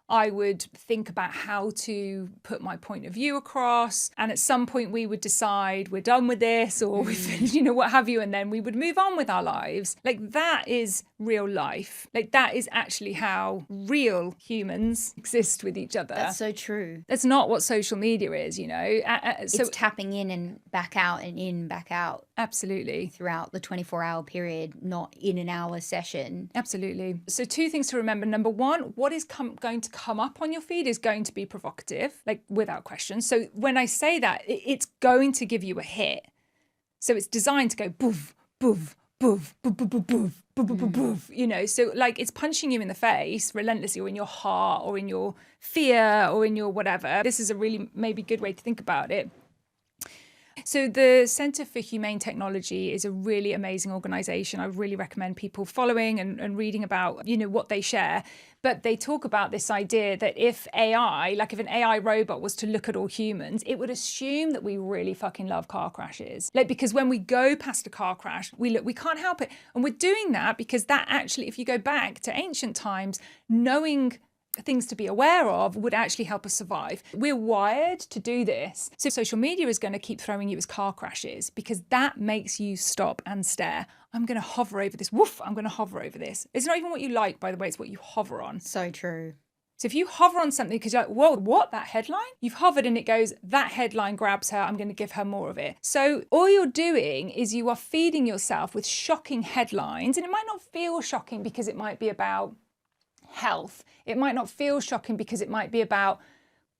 I would think about how to put my point of view across. And at some point we would decide we're done with this or we finished, what have you. And then we would move on with our lives. Like that is real life. Like that is actually how real humans exist with each other. That's so true. That's not what social media is, So it's tapping in and back out and in, back out. Absolutely. Throughout the 24-hour period, not in an hour session. Absolutely. So 2 things to remember. Number 1, what is going to come up on your feed is going to be provocative, like without question. So when I say that, it's going to give you a hit. So it's designed to go boof, boof, boof, boof, boof, boof, boof, boof, boof, boof, So like it's punching you in the face relentlessly, or in your heart, or in your fear, or in your whatever. This is a really maybe good way to think about it. So the Centre for Humane Technology is a really amazing organisation. I really recommend people following and reading about, what they share. But they talk about this idea that if if an AI robot was to look at all humans, it would assume that we really fucking love car crashes. Like, because when we go past a car crash, we can't help it. And we're doing that because that actually, if you go back to ancient times, knowing things to be aware of would actually help us survive. We're wired to do this. So social media is going to keep throwing you as car crashes because that makes you stop and stare. I'm going to hover over this. Woof, I'm going to hover over this. It's not even what you like, by the way, it's what you hover on. So true. So if you hover on something because you're like, whoa, what, that headline? You've hovered and it goes, that headline grabs her, I'm going to give her more of it. So all you're doing is you are feeding yourself with shocking headlines, and it might not feel shocking because it might be about health. It might not feel shocking because it might be about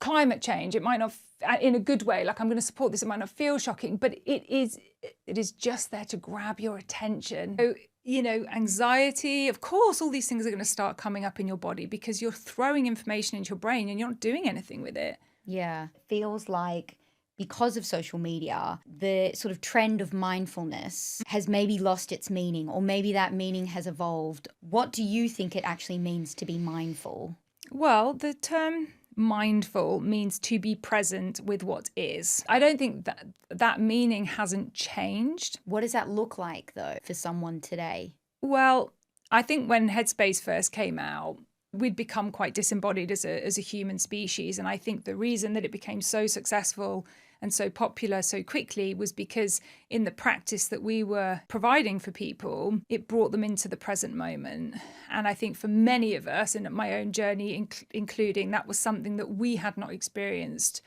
climate change. It might not, in a good way, like I'm going to support this. It might not feel shocking, but it is just there to grab your attention. So, anxiety, of course, all these things are going to start coming up in your body because you're throwing information into your brain and you're not doing anything with it. Yeah. Feels like because of social media, the sort of trend of mindfulness has maybe lost its meaning, or maybe that meaning has evolved. What do you think it actually means to be mindful? Well, the term mindful means to be present with what is. I don't think that meaning hasn't changed. What does that look like, though, for someone today? Well, I think when Headspace first came out, we'd become quite disembodied as a human species. And I think the reason that it became so successful and so popular so quickly was because in the practice that we were providing for people, it brought them into the present moment. And I think for many of us, and my own journey including, that was something that we had not experienced.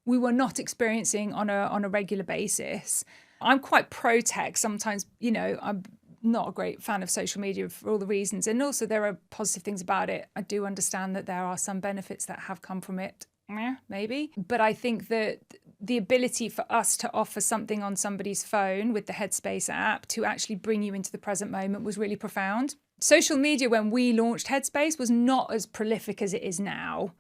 We were not experiencing on a regular basis. I'm quite pro-tech. Sometimes, I'm not a great fan of social media for all the reasons. And also there are positive things about it. I do understand that there are some benefits that have come from it. Maybe. But I think that the ability for us to offer something on somebody's phone with the Headspace app to actually bring you into the present moment was really profound. Social media, when we launched Headspace, was not as prolific as it is now.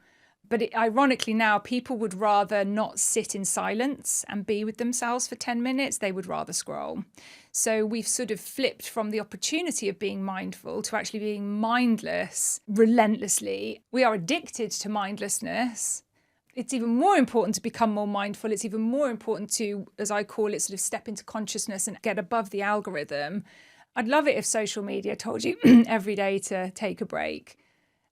But ironically now, people would rather not sit in silence and be with themselves for 10 minutes. They would rather scroll. So we've sort of flipped from the opportunity of being mindful to actually being mindless relentlessly. We are addicted to mindlessness. It's even more important to become more mindful. It's even more important to, as I call it, sort of step into consciousness and get above the algorithm. I'd love it if social media told you every day to take a break.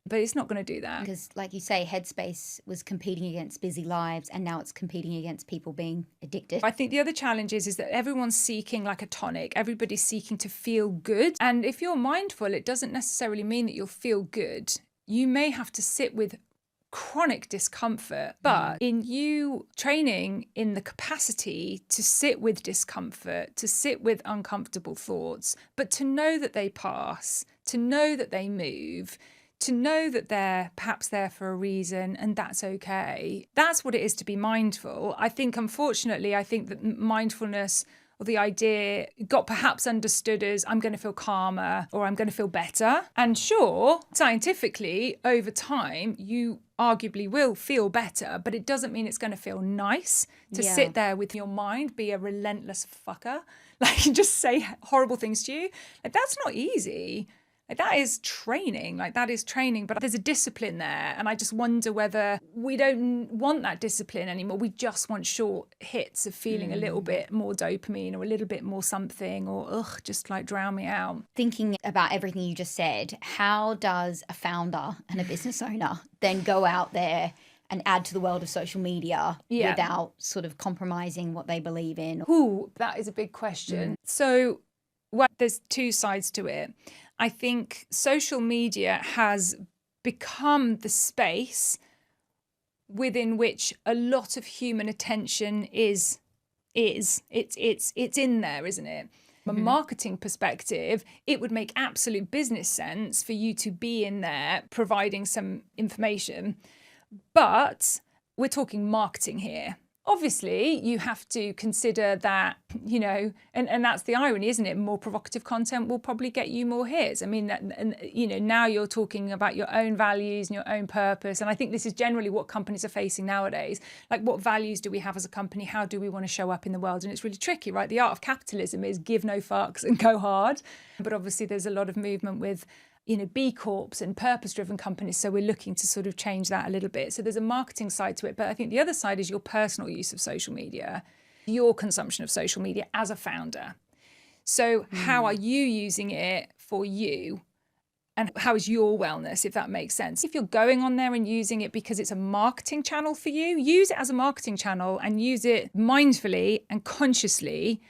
But it's not going to do that. Because, like you say, Headspace was competing against busy lives, and now it's competing against people being addicted. I think the other challenge is that everyone's seeking like a tonic. Everybody's seeking to feel good. And if you're mindful, it doesn't necessarily mean that you'll feel good. You may have to sit with chronic discomfort, but in you training in the capacity to sit with discomfort, to sit with uncomfortable thoughts, but to know that they pass, to know that they move, to know that they're perhaps there for a reason and that's okay. That's what it is to be mindful. I think, unfortunately, that mindfulness, or the idea, got perhaps understood as I'm going to feel calmer or I'm going to feel better. And sure, scientifically, over time, you arguably will feel better, but it doesn't mean it's going to feel nice to sit there with your mind, be a relentless fucker, like just say horrible things to you. Like, that's not easy. Like, that is training, but there's a discipline there. And I just wonder whether we don't want that discipline anymore. We just want short hits of feeling a little bit more dopamine or a little bit more something, or just like drown me out. Thinking about everything you just said, how does a founder and a business owner then go out there and add to the world of social media without sort of compromising what they believe in? Ooh, that is a big question. So there's two sides to it. I think social media has become the space within which a lot of human attention is. It's in there, isn't it? From a marketing perspective, it would make absolute business sense for you to be in there providing some information. But we're talking marketing here. Obviously, you have to consider that, and that's the irony, isn't it? More provocative content will probably get you more hits. I mean, now you're talking about your own values and your own purpose. And I think this is generally what companies are facing nowadays. Like, what values do we have as a company? How do we want to show up in the world? And it's really tricky, right? The art of capitalism is give no fucks and go hard. But obviously, there's a lot of movement with B Corps and purpose-driven companies. So we're looking to sort of change that a little bit. So there's a marketing side to it. But I think the other side is your personal use of social media, your consumption of social media as a founder. So how are you using it for you? And how is your wellness, if that makes sense? If you're going on there and using it because it's a marketing channel for you, use it as a marketing channel and use it mindfully and consciously.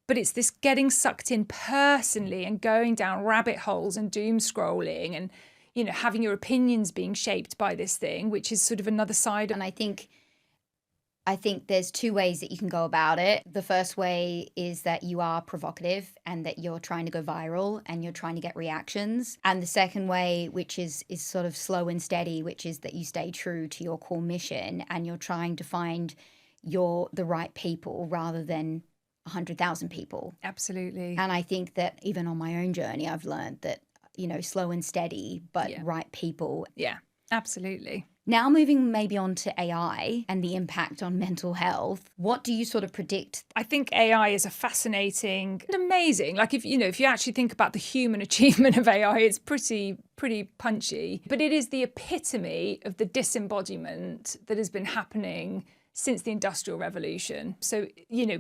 But it's this getting sucked in personally and going down rabbit holes and doom scrolling and, having your opinions being shaped by this thing, which is sort of another side. And I think there's two ways that you can go about it. The first way is that you are provocative and that you're trying to go viral and you're trying to get reactions. And the second way, which is sort of slow and steady, which is that you stay true to your core mission and you're trying to find the right people rather than 100,000 people. Absolutely. And I think that even on my own journey, I've learned that, slow and steady, but right people. Yeah, absolutely. Now moving maybe on to AI and the impact on mental health, what do you sort of predict? I think AI is a fascinating and amazing. Like if you actually think about the human achievement of AI, it's pretty punchy. But it is the epitome of the disembodiment that has been happening since the Industrial Revolution. So,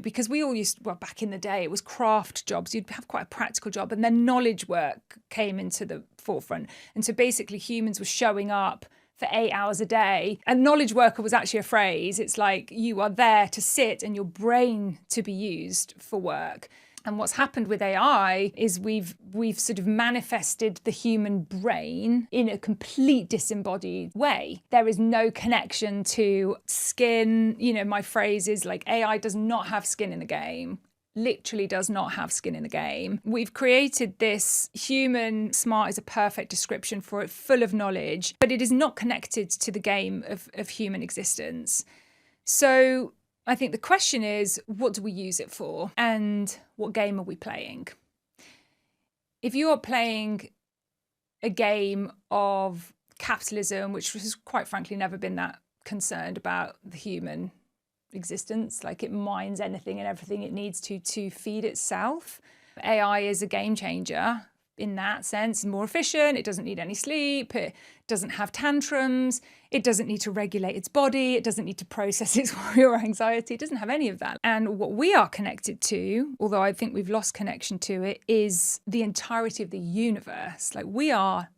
because we all back in the day, it was craft jobs. You'd have quite a practical job, and then knowledge work came into the forefront. And so basically humans were showing up for 8 hours a day. And knowledge worker was actually a phrase. It's like you are there to sit and your brain to be used for work. And what's happened with AI is we've sort of manifested the human brain in a complete disembodied way. There is no connection to skin. My phrase is like AI does not have skin in the game. Literally does not have skin in the game. We've created this human, smart is a perfect description for it, full of knowledge, but it is not connected to the game of human existence. So I think the question is, what do we use it for? And what game are we playing? If you are playing a game of capitalism, which has quite frankly never been that concerned about the human existence, like it mines anything and everything it needs to feed itself. AI is a game changer in that sense, more efficient, it doesn't need any sleep, it doesn't have tantrums, it doesn't need to regulate its body, it doesn't need to process its worry or anxiety, it doesn't have any of that. And what we are connected to, although I think we've lost connection to it, is the entirety of the universe. Like we are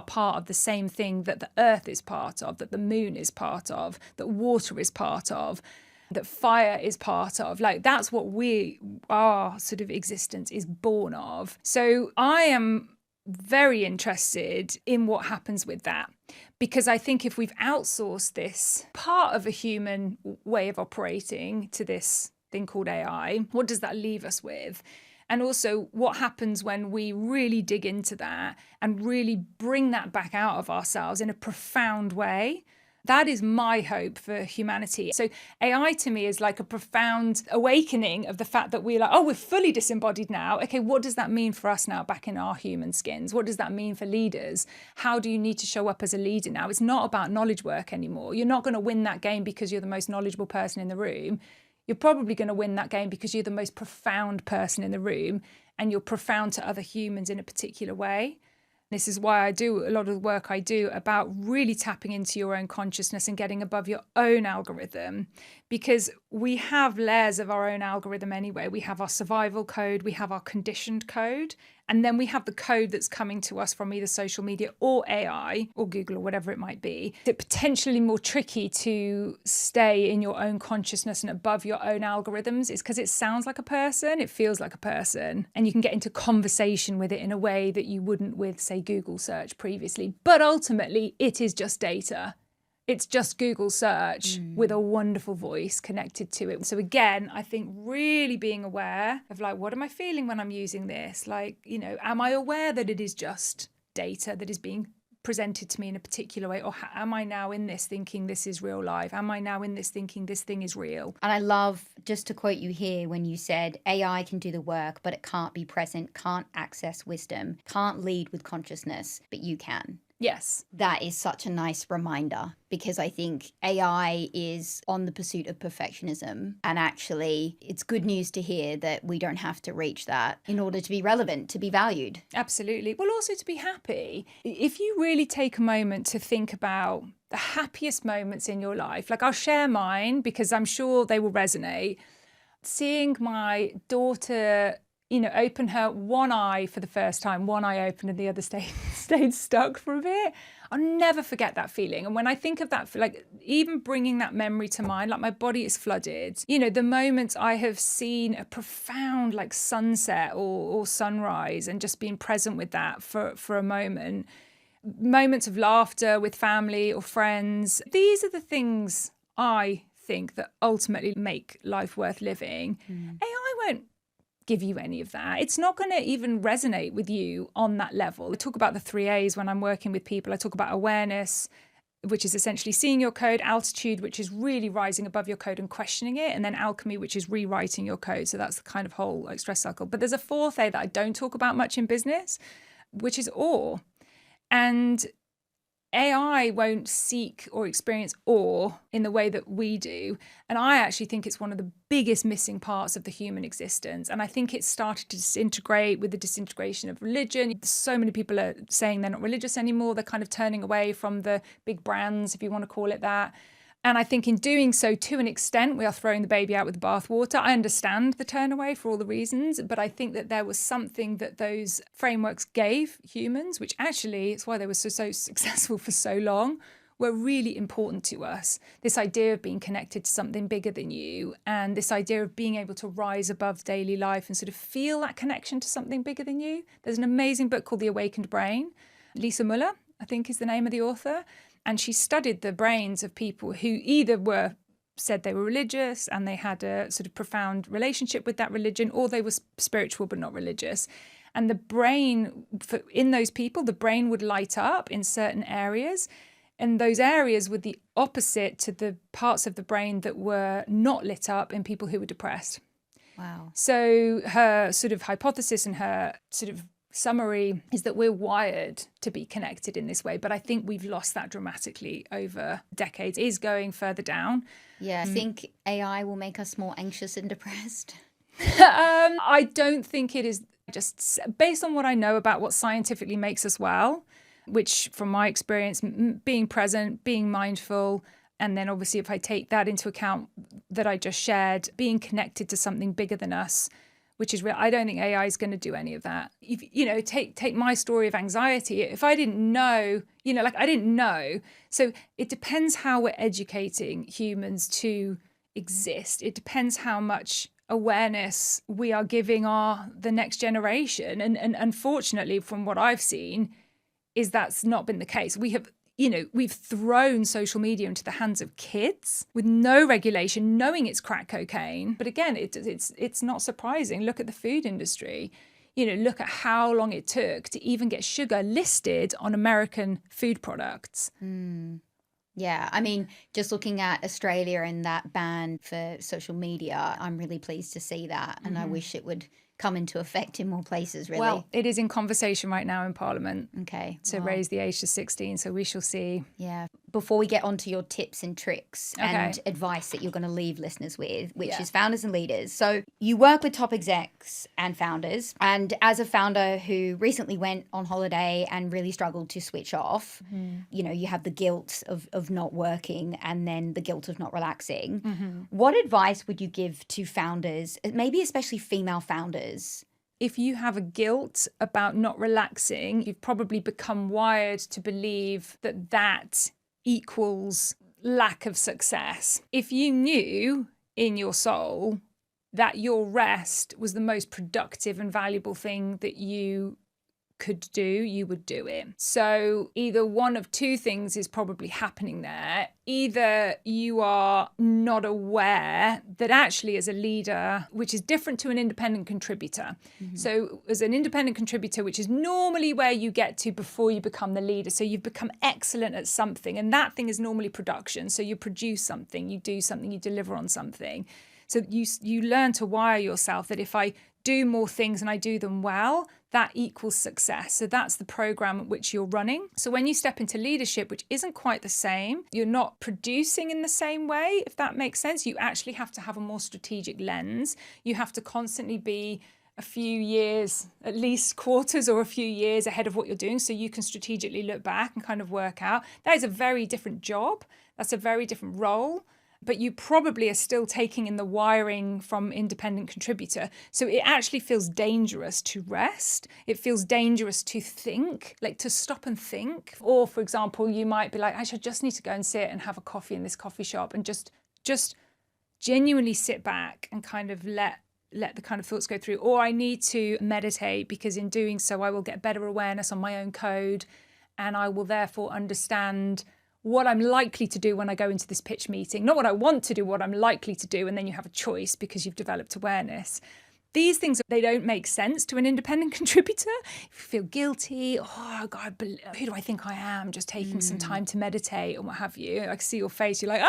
part of the same thing that the earth is part of, that the moon is part of, that water is part of, that fire is part of. Like that's what our sort of existence is born of. So I am very interested in what happens with that, because I think if we've outsourced this part of a human way of operating to this thing called AI, what does that leave us with? And also what happens when we really dig into that and really bring that back out of ourselves in a profound way. That is my hope for humanity. So AI to me is like a profound awakening of the fact that we're like, oh, we're fully disembodied now. Okay, what does that mean for us now back in our human skins? What does that mean for leaders? How do you need to show up as a leader now? It's not about knowledge work anymore. You're not going to win that game because you're the most knowledgeable person in the room. You're probably going to win that game because you're the most profound person in the room and you're profound to other humans in a particular way. This is why I do a lot of the work I do about really tapping into your own consciousness and getting above your own algorithm, because we have layers of our own algorithm anyway. We have our survival code, we have our conditioned code, and then we have the code that's coming to us from either social media or AI or Google or whatever it might be. It's potentially more tricky to stay in your own consciousness and above your own algorithms. It's because it sounds like a person, it feels like a person, and you can get into conversation with it in a way that you wouldn't with, say, Google search previously. But ultimately, it is just data. It's just Google search with a wonderful voice connected to it. So again, I think really being aware of like, what am I feeling when I'm using this? Like, you know, am I aware that it is just data that is being presented to me in a particular way? Or am I now in this thinking this is real life? Am I now in this thinking this thing is real? And I love, just to quote you here, when you said AI can do the work, but it can't be present, can't access wisdom, can't lead with consciousness, but you can. Yes. That is such a nice reminder, because I think AI is on the pursuit of perfectionism. And actually, it's good news to hear that we don't have to reach that in order to be relevant, to be valued. Absolutely. Well, also to be happy. If you really take a moment to think about the happiest moments in your life, like I'll share mine because I'm sure they will resonate. Seeing my daughter, you know, open her one eye for the first time, one eye open and the other stayed stuck for a bit. I'll never forget that feeling. And when I think of that, like even bringing that memory to mind, like my body is flooded. You know, the moments I have seen a profound like sunset or sunrise and just being present with that for a moment, moments of laughter with family or friends. These are the things I think that ultimately make life worth living. AI won't give you any of that. It's not going to even resonate with you on that level. I talk about the 3 A's when I'm working with people. I talk about awareness, which is essentially seeing your code, altitude, which is really rising above your code and questioning it, and then alchemy, which is rewriting your code. So that's the kind of whole like stress cycle. But there's a 4th A that I don't talk about much in business, which is awe. And AI won't seek or experience awe in the way that we do. And I actually think it's one of the biggest missing parts of the human existence. And I think it's started to disintegrate with the disintegration of religion. So many people are saying they're not religious anymore. They're kind of turning away from the big brands, if you want to call it that. And I think in doing so, to an extent, we are throwing the baby out with the bathwater. I understand the turn away for all the reasons, but I think that there was something that those frameworks gave humans, which actually, it's why they were so successful for so long, were really important to us. This idea of being connected to something bigger than you, and this idea of being able to rise above daily life and sort of feel that connection to something bigger than you. There's an amazing book called The Awakened Brain. Lisa Muller, I think is the name of the author. And she studied the brains of people who either said they were religious and they had a sort of profound relationship with that religion, or they were spiritual but not religious. And the brain, in those people, the brain would light up in certain areas. And those areas were the opposite to the parts of the brain that were not lit up in people who were depressed. Wow. So her sort of hypothesis and her sort of summary is that we're wired to be connected in this way, but I think we've lost that dramatically over decades. It is going further down. Yeah, I think AI will make us more anxious and depressed. I don't think it is. Just based on what I know about what scientifically makes us well, which from my experience, being present, being mindful, and then obviously if I take that into account that I just shared, being connected to something bigger than us, which is real. I don't think AI is going to do any of that. If, you know, take my story of anxiety. If I didn't know, you know, like I didn't know. So it depends how we're educating humans to exist. It depends how much awareness we are giving the next generation. And unfortunately, from what I've seen, is that's not been the case. We've thrown social media into the hands of kids with no regulation, knowing it's crack cocaine. But again, it's not surprising. Look at the food industry. You know, look at how long it took to even get sugar listed on American food products. Yeah, I mean, just looking at Australia and that ban for social media, I'm really pleased to see that. And I wish it would come into effect in more places, really. Well, it is in conversation right now in Parliament Okay. to raise the age to 16, so we shall see. Yeah. Before we get onto your tips and tricks and advice that you're going to leave listeners with, which is founders and leaders. So you work with top execs and founders. And as a founder who recently went on holiday and really struggled to switch off, you know, you have the guilt of not working and then the guilt of not relaxing. What advice would you give to founders, maybe especially female founders? If you have a guilt about not relaxing, you've probably become wired to believe that that equals lack of success. If you knew in your soul that your rest was the most productive and valuable thing that you could do, you would do it. So either one of two things is probably happening there. Either you are not aware that actually as a leader, which is different to an independent contributor. So as an independent contributor, which is normally where you get to before you become the leader. So you've become excellent at something, and that thing is normally production. So you produce something, you do something, you deliver on something. So you learn to wire yourself that if I do more things and I do them well, that equals success. So that's the program at which you're running. So when you step into leadership, which isn't quite the same, you're not producing in the same way, if that makes sense. You actually have to have a more strategic lens. You have to constantly be a few years, at least quarters or a few years ahead of what you're doing, so you can strategically look back and kind of work out. That is a very different job. That's a very different role. But you probably are still taking in the wiring from independent contributor. So it actually feels dangerous to rest. It feels dangerous to think, like to stop and think. Or, for example, you might be like, actually, I just need to go and sit and have a coffee in this coffee shop and just genuinely sit back and kind of let the kind of thoughts go through. Or I need to meditate because in doing so, I will get better awareness on my own code and I will therefore understand what I'm likely to do when I go into this pitch meeting, not what I want to do, what I'm likely to do. And then you have a choice because you've developed awareness. These things, they don't make sense to an independent contributor. If you feel guilty, oh God, who do I think I am? Just taking some time to meditate and what have you. I can see your face, you're like,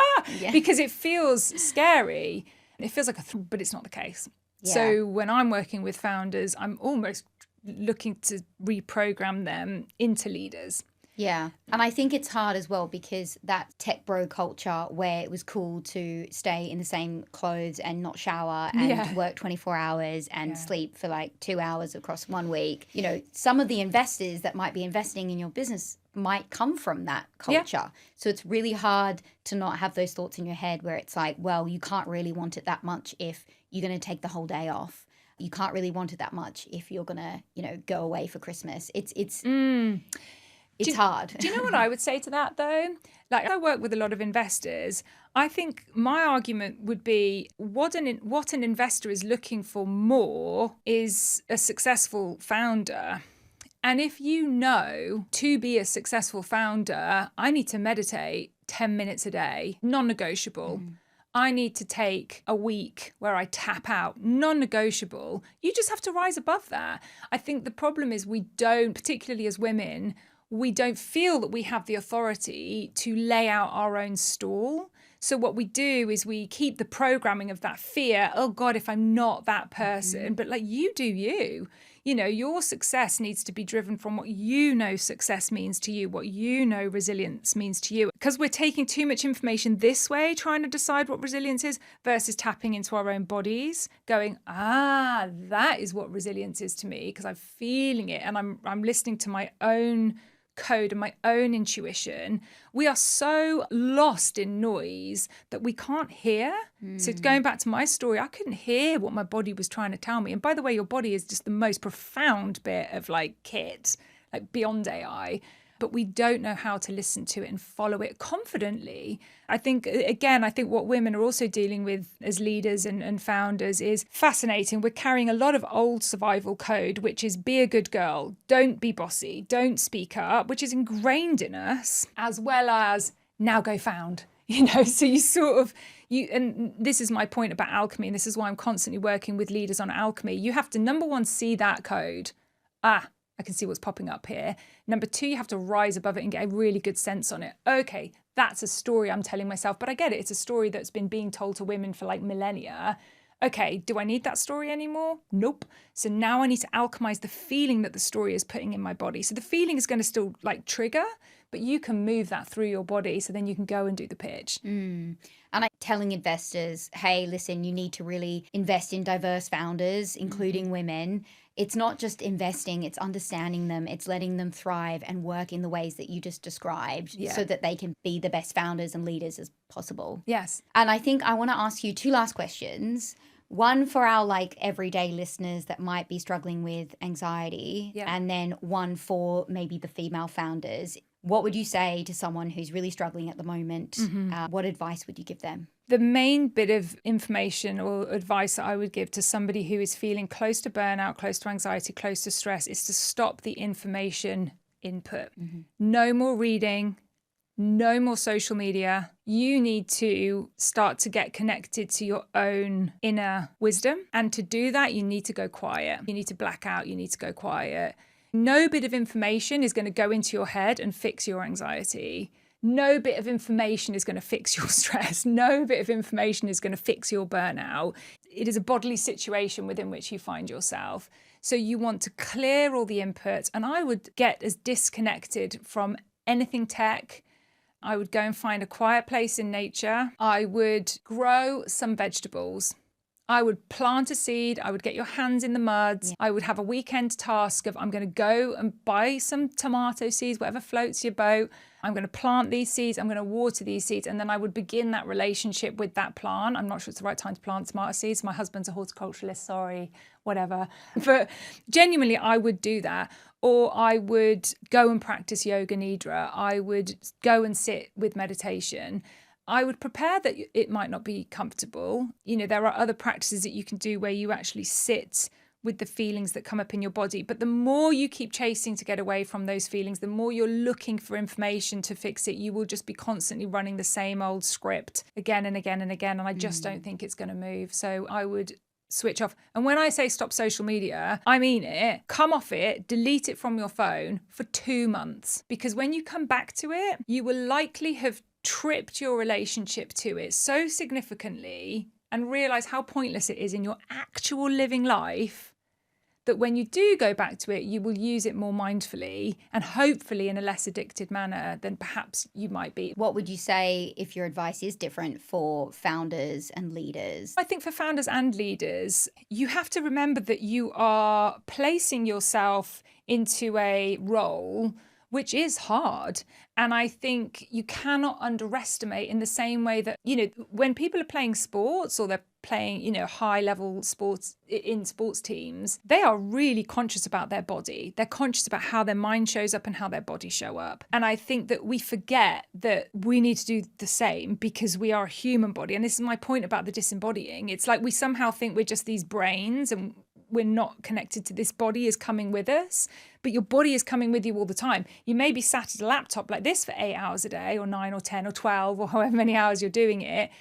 because it feels scary. It feels like but it's not the case. Yeah. So when I'm working with founders, I'm almost looking to reprogram them into leaders. Yeah. And I think it's hard as well because that tech bro culture where it was cool to stay in the same clothes and not shower and work 24 hours and sleep for like 2 hours across 1 week. You know, some of the investors that might be investing in your business might come from that culture. Yeah. So it's really hard to not have those thoughts in your head where it's like, well, you can't really want it that much if you're going to take the whole day off. You can't really want it that much if you're going to, you know, go away for Christmas. It's hard. Do you know what I would say to that, though? Like, I work with a lot of investors. I think my argument would be what an investor is looking for more is a successful founder. And if you know to be a successful founder, I need to meditate 10 minutes a day, non-negotiable. I need to take a week where I tap out, non-negotiable. You just have to rise above that. I think the problem is we don't, particularly as women, we don't feel that we have the authority to lay out our own stall. So what we do is we keep the programming of that fear. Oh God, if I'm not that person, but like you do you. You know, your success needs to be driven from what you know success means to you, what you know resilience means to you. Because we're taking too much information this way, trying to decide what resilience is versus tapping into our own bodies, going, that is what resilience is to me because I'm feeling it and I'm listening to my own code and my own intuition. We are so lost in noise that we can't hear. So going back to my story, I couldn't hear what my body was trying to tell me. And by the way, your body is just the most profound bit of like kit, like beyond AI. But we don't know how to listen to it and follow it confidently. I think what women are also dealing with as leaders and founders is fascinating. We're carrying a lot of old survival code, which is be a good girl, don't be bossy, don't speak up, which is ingrained in us, as well as now go found. You know, so and this is my point about alchemy, and this is why I'm constantly working with leaders on alchemy. You have to, number one, see that code. I can see what's popping up here. Number two, you have to rise above it and get a really good sense on it. Okay, That's a story I'm telling myself, but I get it. It's a story that's been being told to women for like millennia. Okay, do I need that story anymore? Nope. So now I need to alchemize the feeling that the story is putting in my body. So the feeling is going to still like trigger, but you can move that through your body so then you can go and do the pitch. And I'm telling investors, hey, listen, you need to really invest in diverse founders, including women. It's not just investing, it's understanding them, it's letting them thrive and work in the ways that you just described so that they can be the best founders and leaders as possible. Yes. And I think I want to ask you two last questions. One for our like everyday listeners that might be struggling with anxiety, and then one for maybe the female founders. What would you say to someone who's really struggling at the moment? What advice would you give them? The main bit of information or advice that I would give to somebody who is feeling close to burnout, close to anxiety, close to stress is to stop the information input. No more reading, no more social media. You need to start to get connected to your own inner wisdom. And to do that, you need to go quiet. You need to black out. You need to go quiet. No bit of information is going to go into your head and fix your anxiety. No bit of information is going to fix your stress. No bit of information is going to fix your burnout. It is a bodily situation within which you find yourself. So you want to clear all the inputs. And I would get as disconnected from anything tech. I would go and find a quiet place in nature. I would grow some vegetables. I would plant a seed. I would get your hands in the mud. I would have a weekend task of I'm going to go and buy some tomato seeds, whatever floats your boat. I'm going to plant these seeds. I'm going to water these seeds. And then I would begin that relationship with that plant. I'm not sure it's the right time to plant tomato seeds. My husband's a horticulturalist, sorry, whatever. But genuinely, I would do that. Or I would go and practice yoga nidra. I would go and sit with meditation. I would prepare that it might not be comfortable. You know, there are other practices that you can do where you actually sit with the feelings that come up in your body. But the more you keep chasing to get away from those feelings, the more you're looking for information to fix it, you will just be constantly running the same old script again and again and again. And I just don't think it's going to move. So I would switch off. And when I say stop social media, I mean it. Come off it, delete it from your phone for 2 months. Because when you come back to it, you will likely have tripped your relationship to it so significantly and realize how pointless it is in your actual living life that when you do go back to it, you will use it more mindfully and hopefully in a less addicted manner than perhaps you might be. What would you say if your advice is different for founders and leaders? I think for founders and leaders, you have to remember that you are placing yourself into a role which is hard. And I think you cannot underestimate in the same way that, you know, when people are playing sports or they're playing, you know, high level sports in sports teams, they are really conscious about their body. They're conscious about how their mind shows up and how their body show up. And I think that we forget that we need to do the same because we are a human body. And this is my point about the disembodying. It's like we somehow think we're just these brains and we're not connected to this body is coming with us, but your body is coming with you all the time. You may be sat at a laptop like this for 8 hours a day or 9 or 10 or 12 or however many hours you're doing it,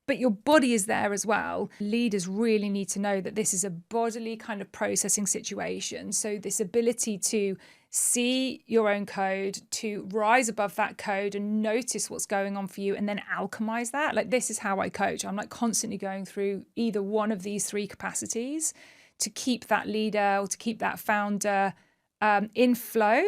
but your body is there as well. Leaders really need to know that this is a bodily kind of processing situation. So this ability to see your own code, to rise above that code and notice what's going on for you and then alchemize that. Like this is how I coach. I'm like constantly going through either one of these 3 capacities to keep that leader or to keep that founder in flow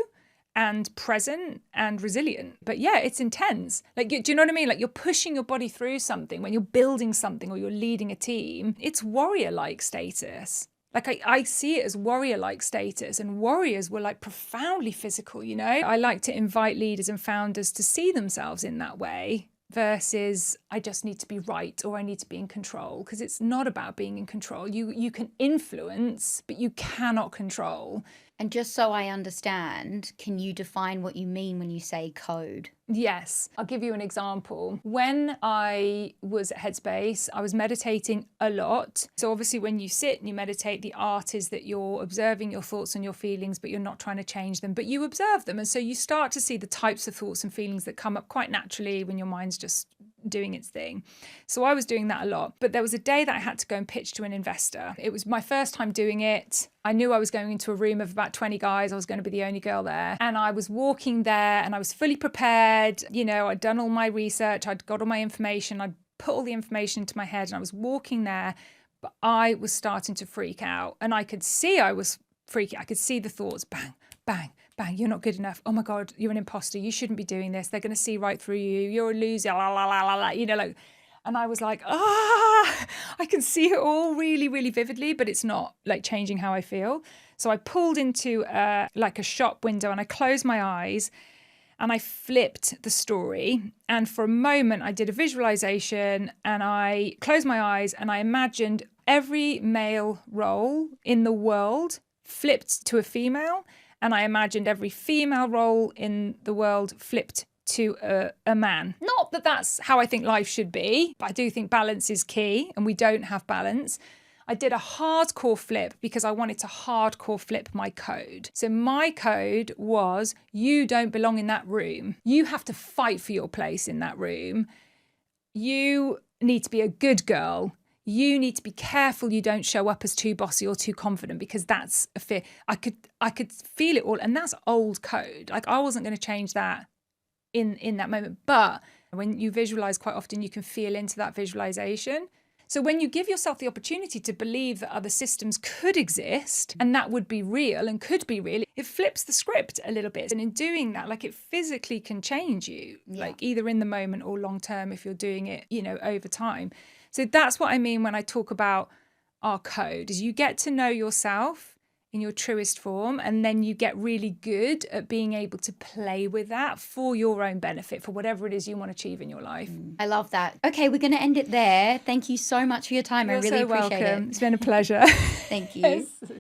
and present and resilient. But yeah, it's intense. Like, do you know what I mean? Like you're pushing your body through something when you're building something or you're leading a team. It's warrior-like status. Like I see it as warrior-like status, and warriors were like profoundly physical, you know? I like to invite leaders and founders to see themselves in that way versus I just need to be right or I need to be in control, because it's not about being in control. You can influence, but you cannot control. And just so I understand, can you define what you mean when you say code? Yes, I'll give you an example. When I was at Headspace, I was meditating a lot. So obviously when you sit and you meditate, the art is that you're observing your thoughts and your feelings, but you're not trying to change them, but you observe them. And so you start to see the types of thoughts and feelings that come up quite naturally when your mind's just doing its thing. So I was doing that a lot. But there was a day that I had to go and pitch to an investor. It was my first time doing it. I knew I was going into a room of about 20 guys. I was going to be the only girl there. And I was walking there and I was fully prepared. You know, I'd done all my research. I'd got all my information. I'd put all the information into my head and I was walking there. But I was starting to freak out. And I could see I was freaking. I could see the thoughts, bang, bang, bang, you're not good enough. Oh my God, you're an imposter. You shouldn't be doing this. They're going to see right through you. You're a loser. La, la, la, la, la. You know, like, and I was like, I can see it all really, really vividly, but it's not like changing how I feel. So I pulled into like a shop window and I closed my eyes and I flipped the story. And for a moment, I did a visualization and I closed my eyes and I imagined every male role in the world flipped to a female. And I imagined every female role in the world flipped to a man. Not that that's how I think life should be, but I do think balance is key and we don't have balance. I did a hardcore flip because I wanted to hardcore flip my code. So my code was, you don't belong in that room. You have to fight for your place in that room. You need to be a good girl. You need to be careful you don't show up as too bossy or too confident because that's a fear. I could feel it all. And that's old code. Like I wasn't going to change that in that moment. But when you visualize, quite often you can feel into that visualization. So when you give yourself the opportunity to believe that other systems could exist and that would be real and could be real, it flips the script a little bit. And in doing that, like it physically can change you, like either in the moment or long term if you're doing it, you know, over time. So that's what I mean when I talk about our code, is you get to know yourself in your truest form, and then you get really good at being able to play with that for your own benefit, for whatever it is you want to achieve in your life. I love that. Okay, we're going to end it there. Thank you so much for your time. You're I really so appreciate welcome. it. It's been a pleasure. Thank you.